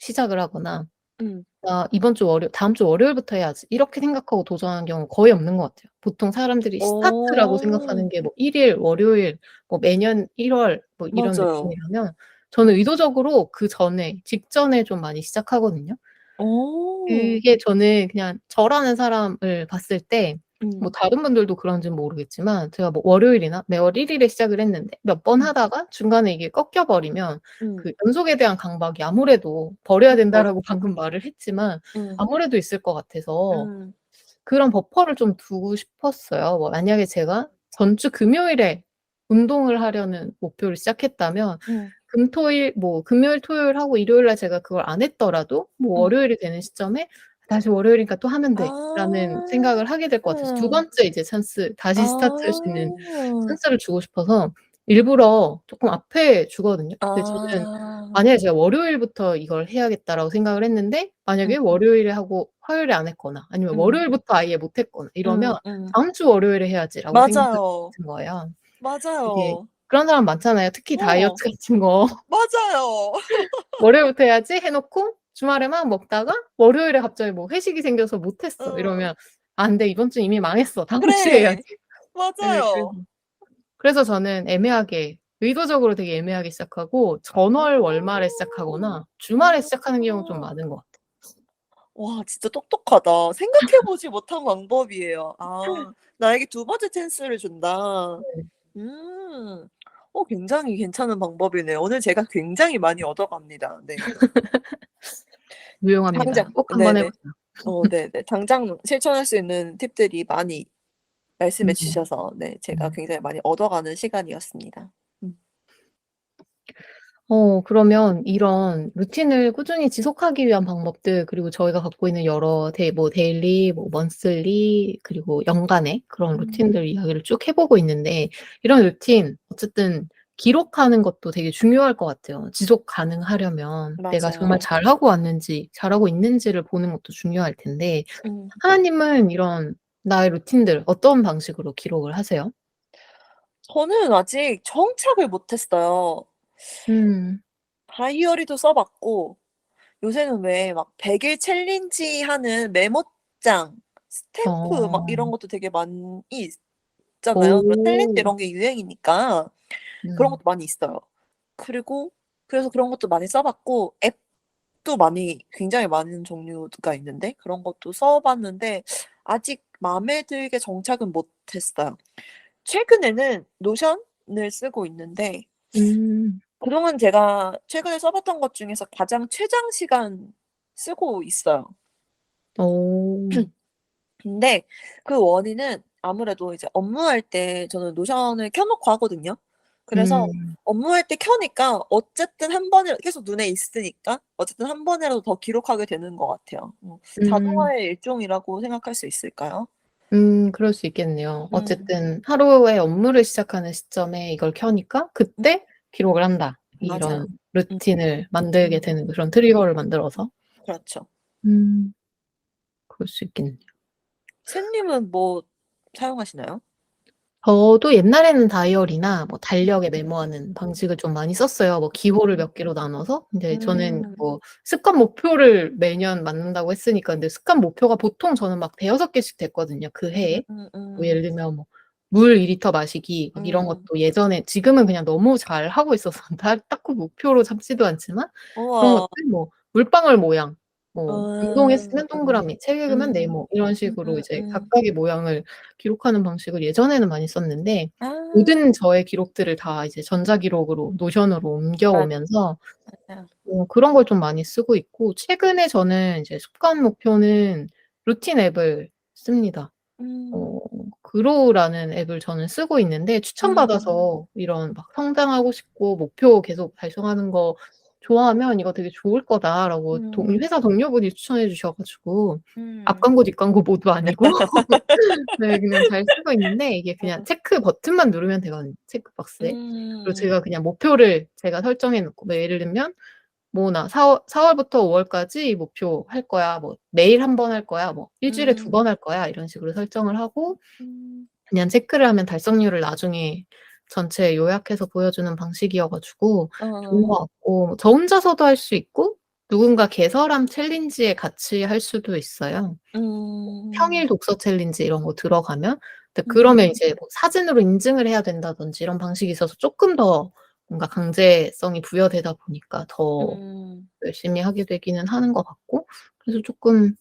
시작을 하거나 음. '나 이번 주 다음 주 월요일부터 해야지.' 이렇게 생각하고 도전하는 경우는 거의 없는 것 같아요. 보통 사람들이 스타트라고 어. 생각하는 게 뭐 1 일, 월요일, 뭐 매년 1월 뭐 이런 맞아요. 느낌이라면 저는 의도적으로 그전에 직전에 좀 많이 시작하거든요. 어. 그게 저는 그냥 저라는 사람을 봤을 때 뭐 음. 다른 분들도 그런지는 모르겠지만 제가 뭐 월요일이나 매월 1 일에 시작을 했는데 몇 번 음. 하다가 중간에 이게 꺾여 버리면 음. 그 연속에 대한 강박이 아무래도 '버려야 그쵸. 된다.'라고 방금 말을 했지만 음. 아무래도 있을 것 같아서 음. 그런 버퍼를 좀 두고 싶었어요. 뭐 만약에 제가 전주 금요일에 운동을 하려는 목표를 시작했다면 음. 금요일, 토요일 하고 일요일 날 제가 그걸 안 했더라도 뭐 음. 월요일이 되는 시점에 '다시 월요일이니까 또 하면 돼.'라는 아. 생각을 하게 될 것 같아서 두 번째 이제 찬스 다시 스타트할 수 아. 있는 찬스를 주고 싶어서 일부러 쪼끔 앞에 주거든요. 근데 저는 아. 만약에 제가 월요일부터 이걸 해야겠다라고 생각을 했는데 만약에 월요일에 하고 화요일에 안 했거나 아니면 월요일부터 아예 못 했거나 이러면 다음 주 월요일에 해야지라고 생각이 맞아요. 든 거예요. 이게 맞아요. 그런 사람 많잖아요. 특히 다이어트 같은 거. 맞아요. 월요일부터 해야지 해놓고 주말에 막 먹다가 월요일에 갑자기 뭐 회식이 생겨서 못했어. 이러면 안 돼. 이번 주 이미 망했어. 다음 주에 그래. 해야지. 네, 맞아요. 그래서 저는 애매하게 의도적으로 되게 애매하게 시작하고 전월 월말에 시작하거나 주말에 시작하는 경우가 좀 많은 것 같아요. 와, 진짜 똑똑하다. 생각해보지 못한 방법이에요. 아, 나에게 두 번째 찬스를 준다. 네. 음. 굉장히 괜찮은 방법이네요. 오늘 제가 굉장히 많이 얻어갑니다. 네. 유용합니다. 당장 꼭 한번 네네. 해보세요. 네네. 당장 실천할 수 있는 팁들이 많이 말씀해 음. 주셔서 네, 제가 음. 굉장히 많이 얻어가는 시간이었습니다. 음. 그러면 이런 루틴을 꾸준히 지속하기 위한 방법들, 그리고 저희가 갖고 있는 여러 데일리, 먼슬리, 그리고 연간의 그런 루틴들 이야기를 쭉 해보고 있는데, 이런 루틴, 어쨌든 기록하는 것도 되게 중요할 것 같아요. 지속 가능하려면 내가 정말 맞아요. 잘하고 왔는지, 잘하고 있는지를 보는 것도 중요할 텐데, 음. 하나님은 이런 나의 루틴들 어떤 방식으로 기록을 하세요? 저는 아직 정착을 못 했어요. 음. 다이어리도 써 봤고 요새는 왜 막 100일 챌린지 하는 메모장, 스탬프 막 어. 이런 것도 되게 많이 있잖아요. 그런 챌린지 오. 이런 게 유행이니까 그런 음. 것도 많이 있어요. 그리고 그래서 그런 것도 많이 써 봤고 앱도 많이 굉장히 많은 종류가 있는데 그런 것도 써 봤는데 아직 마음에 들게 정착은 못 했어요. 최근에는 노션을 쓰고 있는데 음. 그동안 제가 최근에 써 봤던 것 중에서 가장 최장 시간 쓰고 있어요. 어. 근데 그 원인은 아무래도 이제 업무할 때 저는 노션을 켜 놓고 하거든요. 그래서 음. 업무할 때 켜니까 어쨌든 한 번에 계속 눈에 있으니까 어쨌든 한 번이라도 더 기록하게 되는 것 같아요. 음. 자동화의 일종이라고 생각할 수 있을까요? 그럴 수 있겠네요. 음. 어쨌든 하루의 업무를 시작하는 시점에 이걸 켜니까 음 그때 기록을 한다. 맞아요. 이런 음 루틴을 만들게 음 되는 그런 트리거를 만들어서. 그렇죠. 음. 그럴 수 있겠네요. 샌님은 뭐 사용하시나요? 저도 옛날에는 다이어리나 뭐 달력에 메모하는 방식을 좀 많이 썼어요. 뭐 기호를 몇 개로 나눠서. 근데 저는 음. 뭐 습관 목표를 매년 맞는다고 했으니까 근데 습관 목표가 보통 저는 막 대여섯 개씩 됐거든요, 그 해에. 뭐 예를 들면 뭐 물 2리터 마시기 막 이런 음. 것도 예전에 지금은 그냥 너무 잘하고 있어서 다 딱히 목표로 잡지도 않지만 그런 우와. 것들 뭐 물방울 모양, 뭐 운동했으면 음. 동그라미, 책 읽으면 음. 네모 이런 식으로 이제 음음. 각각의 모양을 기록하는 방식을 예전에는 많이 썼는데 아. 모든 저의 기록들을 다 이제 전자기록으로 노션으로 옮겨오면서 맞아요. 그런 걸 좀 많이 쓰고 있고 최근에 저는 이제 습관 목표는 루틴 앱을 씁니다. 음. 어 그로우라는 앱을 저는 쓰고 있는데 음. 추천받아서 이런 막 성장하고 싶고 목표 계속 달성하는 거 좋아하면 "이거 되게 좋을 거다."라고 음. 회사 동료분이 추천해 주셔 가지고 음. 앞광고 뒷광고 모두 아니고 네 그냥 잘 쓰고 있는데 이게 그냥 어. 체크 버튼만 누르면 되거든요, 체크박스에. 그리고 음. 제가 그냥 목표를 제가 설정해 놓고 뭐 예를 들면 뭐 나 "4월부터 5 월까지 이 목표 할 거야." 뭐 "매일 한 번 할 거야." 뭐 "일 주일에 2 음. 번 할 거야." 이런 식으로 설정을 하고 음. 그냥 체크를 하면 달성률을 나중에 전체 요약해서 보여주는 방식이어 가지고 좋은 어. 것 같고 저 혼자서도 할 수 있고 누군가 개설한 챌린지에 같이 할 수도 있어요. 음. 평일 독서 챌린지 이런 거 들어가면 근데 음. 그러면 이제 뭐 사진으로 인증을 해야 된다든지 이런 방식이 있어서 쪼끔 더 뭔가 강제성이 부여되다 보니까 더 음. 열심히 하게 되기는 하는 것 같고 그래서 쪼끔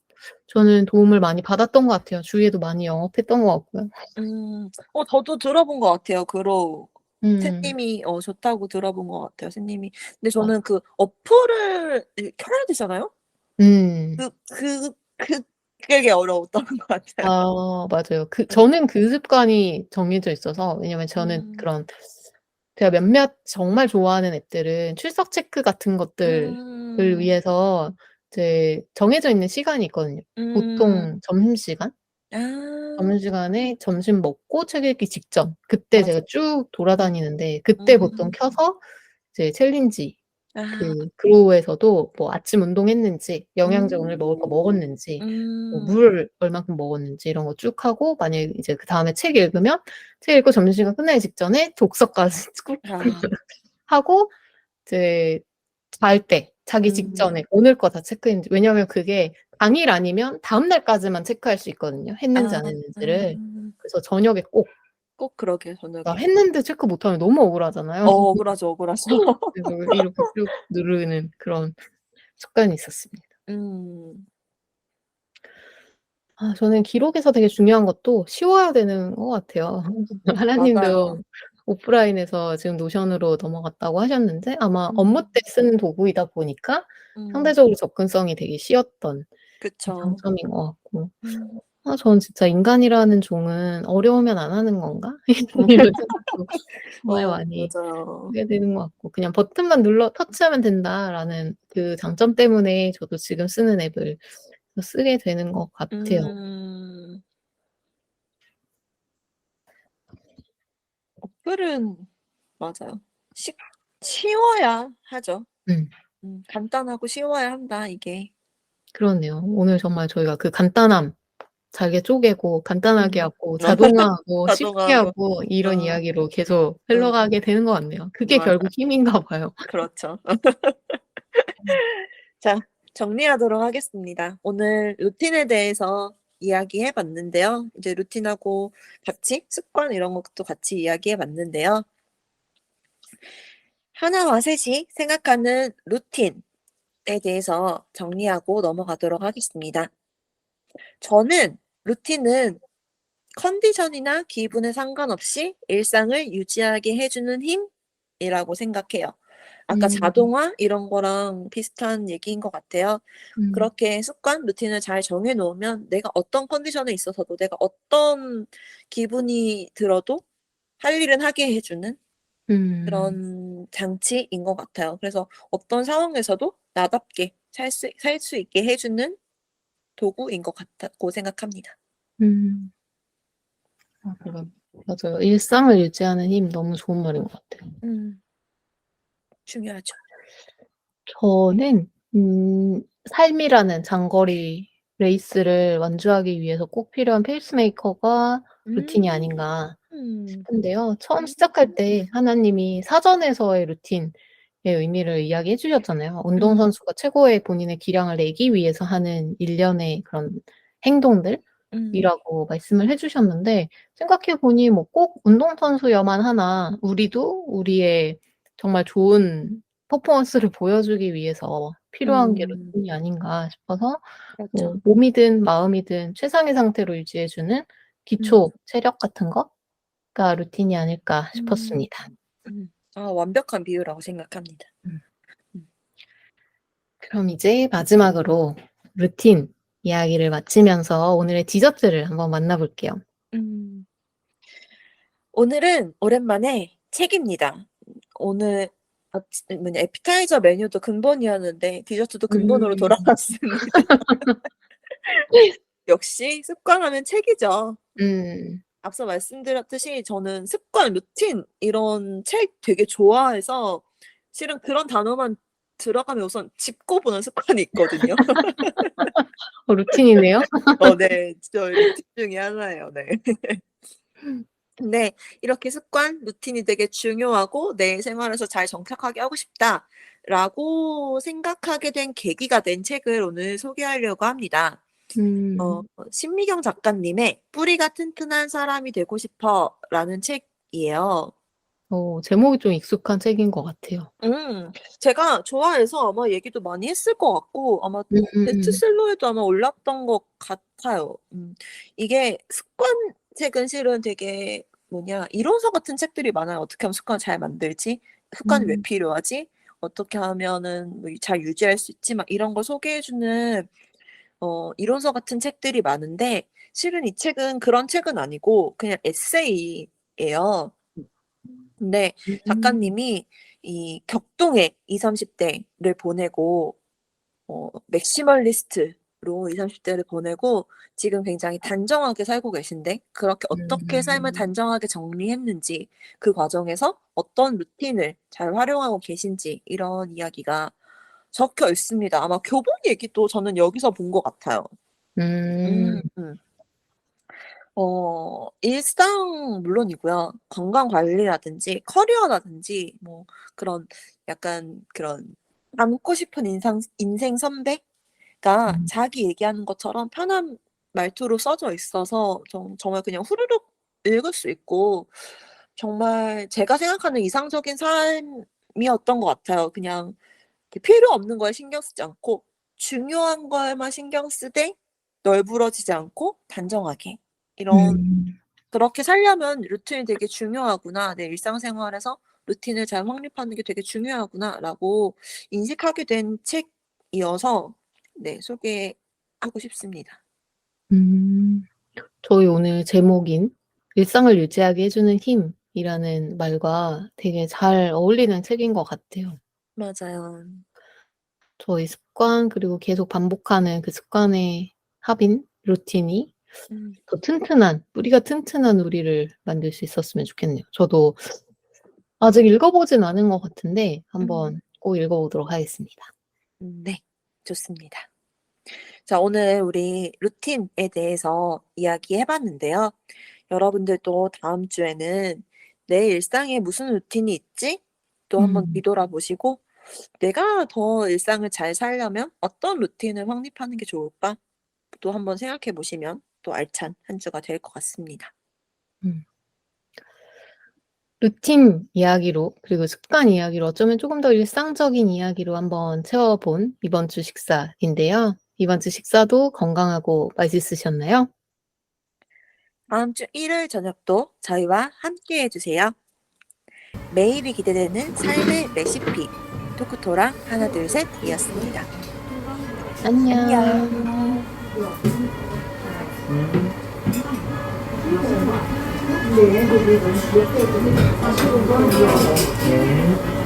저는 도움을 많이 받았던 것 같아요. 주위에도 많이 영업했던 것 같고요. 음. 저도 들어본 것 같아요. 그로우. 음. 샌님이 좋다고 들어본 것 같아요, 샌님이. 근데 맞아요. 저는 그 어플을 켜야 되잖아요? 음. 그게 어려웠던 것 같아요. 아 맞아요. 예. 저는 그 습관이 정해져 있어서 왜냐면 저는 음. 그런 제가 몇몇 정말 좋아하는 앱들은 출석 체크 같은 것들을 음. 위해서 이제 정해져 있는 시간이 있거든요. 음. 보통 점심시간? 아. 점심시간에 점심 먹고 책 읽기 직전 그때 맞아. 제가 쭉 돌아다니는데 그때 보통 음. 켜서 이제 챌린지 아. 그로우에서도 뭐 아침 운동했는지, 영양제 오늘 먹을 거 음. 먹었는지, 뭐 음. 물을 얼만큼 먹었는지 이런 거 쭉 하고, 만약에 이제 그다음에 책 읽으면 책 읽고 점심시간 끝나기 직전에 독서까지 꿀꿀꿀 아. 하고 이제 잘 때, 자기 음. 직전에 오늘 거 다 체크했는지. 왜냐하면 그게 당일 아니면 다음 날까지만 체크할 수 있거든요, 했는지 아. 안 했는지를. 그래서 저녁에 꼭 꼭 그러게 나 저녁에. 했는데 체크 못하면 너무 억울하잖아요. 억울하죠, 억울하죠. 그래서 이렇게 쭉 누르는 그런 습관이 있었습니다. 음. 저는 기록에서 되게 중요한 것도 쉬워야 되는 것 같아요. 맞아요. 하나님도 오프라인에서 지금 노션으로 넘어갔다고 하셨는데, 아마 업무 음. 때 쓰는 도구이다 보니까 음. 상대적으로 접근성이 되게 쉬웠던 그쵸. 장점인 것 같고, 음. 저는 진짜 '인간이라는 종은 어려우면 안 하는 건가?' 이런 생각도 정말 많이 맞아요. 하게 되는 것 같고, '그냥 버튼만 눌러 터치하면 된다.'라는 그 장점 때문에 저도 지금 쓰는 앱을 쓰게 되는 것 같아요. 음. 어플은 맞아요. 식 쉬워야 하죠. 음. 간단하고 쉬워야 한다 이게. 그러네요. 오늘 정말 저희가 그 간단함 잘게 쪼개고 간단하게 음. 하고 자동화하고 쉽게 자동화하고. 하고 이런 어. 이야기로 계속 어. 흘러가게 되는 것 같네요. 그게 맞아요. 결국 힘인가 봐요. 그렇죠. 자, 정리하도록 하겠습니다. 오늘 루틴에 대해서 이야기해 봤는데요. 이제 루틴하고 같이 습관 이런 것도 같이 이야기해 봤는데요. 하나와 셋이 생각하는 루틴에 대해서 정리하고 넘어가도록 하겠습니다. 저는 루틴은 컨디션이나 기분에 상관없이 일상을 유지하게 해 주는 힘이라고 생각해요. 아까 음. 자동화 이런 거랑 비슷한 얘기인 것 같아요. 음. 그렇게 습관, 루틴을 잘 정해 놓으면 내가 어떤 컨디션에 있어서도 내가 어떤 기분이 들어도 할 일은 하게 해 주는 음. 그런 장치인 것 같아요. 그래서 어떤 상황에서도 나답게 살 수 있게 해 주는 도구인 것 같다고 생각합니다. 음. 그럼 맞아요. 일상을 유지하는 힘 너무 좋은 말인 것 같아요. 음. 중요하죠. 저는 삶이라는 장거리 레이스를 완주하기 위해서 꼭 필요한 페이스메이커가 루틴이 음. 아닌가 음. 싶은데요. 처음 시작할 때 하나님이 사전에서의 루틴의 의미를 이야기해 주셨잖아요. 음. 운동선수가 최고의 본인의 기량을 내기 위해서 하는 일련의 그런 음. 행동들이라고 말씀을 해 주셨는데, 생각해 보니 뭐 꼭 운동선수여만 하나 우리도 우리의 정말 좋은 퍼포먼스를 보여주기 위해서 필요한 게 음. 루틴이 아닌가 싶어서, 뭐 그렇죠. 몸이든 마음이든 최상의 상태로 유지해 주는 음. 기초 체력 같은 거가 루틴이 아닐까 음. 싶었습니다. 완벽한 비유라고 생각합니다. 음. 음. 그럼 이제 마지막으로 루틴 이야기를 마치면서 오늘의 디저트를 한번 만나 볼게요. 음. 오늘은 오랜만에 책입니다. 오늘 애피타이저 메뉴도 근본이었는데 디저트도 근본으로 음. 돌아왔습니다. 역시 습관하면 책이죠. 음. 앞서 말씀드렸듯이 저는 습관, 루틴 이런 책 되게 좋아해서 실은 그런 단어만 들어가면 우선 짚고 보는 습관이 있거든요. 루틴이네요. 네. 저의 루틴 중에 하나예요. 네. 근데 이렇게 습관, 루틴이 되게 중요하고 '내 생활에서 잘 정착하게 하고 싶다.'라고 생각하게 된 계기가 된 책을 오늘 소개하려고 합니다. 음. 신미경 작가님의 "뿌리가 튼튼한 사람이 되고 싶어."라는 책이에요. 제목이 좀 익숙한 책인 것 같아요. 제가 좋아해서 아마 얘기도 많이 했을 것 같고 아마 음음. 베스트셀러에도 아마 올랐던 것 같아요. 이게 습관 책은 실은 되게 이론서 같은 책들이 많아요. 어떻게 하면 습관을 잘 만들지? 습관이 왜 음. 필요하지? 어떻게 하면은 뭐 잘 유지할 수 있지? 막 이런 걸 소개해 주는 이론서 같은 책들이 많은데 실은 이 책은 그런 책은 아니고 그냥 에세이예요. 근데 음. 작가님이 이 격동의 20-30 대를 보내고 맥시멀리스트 20, 30대를 보내고 지금 굉장히 단정하게 살고 계신데 그렇게 어떻게 삶을 단정하게 정리했는지 그 과정에서 어떤 루틴을 잘 활용하고 계신지 이런 이야기가 적혀 있습니다. 아마 교본 얘기도 저는 여기서 본 것 같아요. 음. 음. 일상 물론이고요. 건강 관리라든지 커리어라든지 뭐 그런 약간 그런 닮고 싶은 인생 선배가 음. 자기 얘기하는 것처럼 편한 말투로 써져 있어서 정말 그냥 후루룩 읽을 수 있고 정말 제가 생각하는 이상적인 삶이었던 것 같아요. 그냥 필요 없는 거에 신경 쓰지 않고 중요한 거에만 신경 쓰되 널브러지지 않고 단정하게 이런 음. 그렇게 살려면 루틴이 되게 중요하구나. 내 일상생활에서 루틴을 잘 확립하는 게 되게 중요하구나라고 인식하게 된 책이어서 네, 소개하고 싶습니다. 음. 저희 오늘 제목인 "일상을 유지하게 해 주는 힘"이라는 말과 되게 잘 어울리는 책인 것 같아요. 맞아요. 저희 습관 그리고 계속 반복하는 그 습관의 합인 루틴이 음. 더 튼튼한 뿌리가 튼튼한 우리를 만들 수 있었으면 좋겠네요. 저도 아직 읽어 보진 않은 것 같은데 한번 꼭 읽어 보도록 하겠습니다. 네. 좋습니다. 자, 오늘 우리 루틴에 대해서 이야기해 봤는데요. 여러분들도 다음 주에는 '내 일상에 무슨 루틴이 있지?' 또 한번 음. 뒤돌아보시고 '내가 더 일상을 잘 살려면 어떤 루틴을 확립하는 게 좋을까?' 또 한번 생각해 보시면 또 알찬 한 주가 될 것 같습니다. 음. 루틴 이야기로 그리고 습관 이야기로 어쩌면 쪼금 더 일상적인 이야기로 한번 채워 본 이번 주 식사인데요. 이번 주 식사도 건강하고 맛있으셨나요? 다음 주 일요일 저녁도 저희와 함께해 주세요. 매일이 기대되는 삶의 레시피 토크토랑 하나 둘 셋이었습니다. 안녕. 안녕. 네,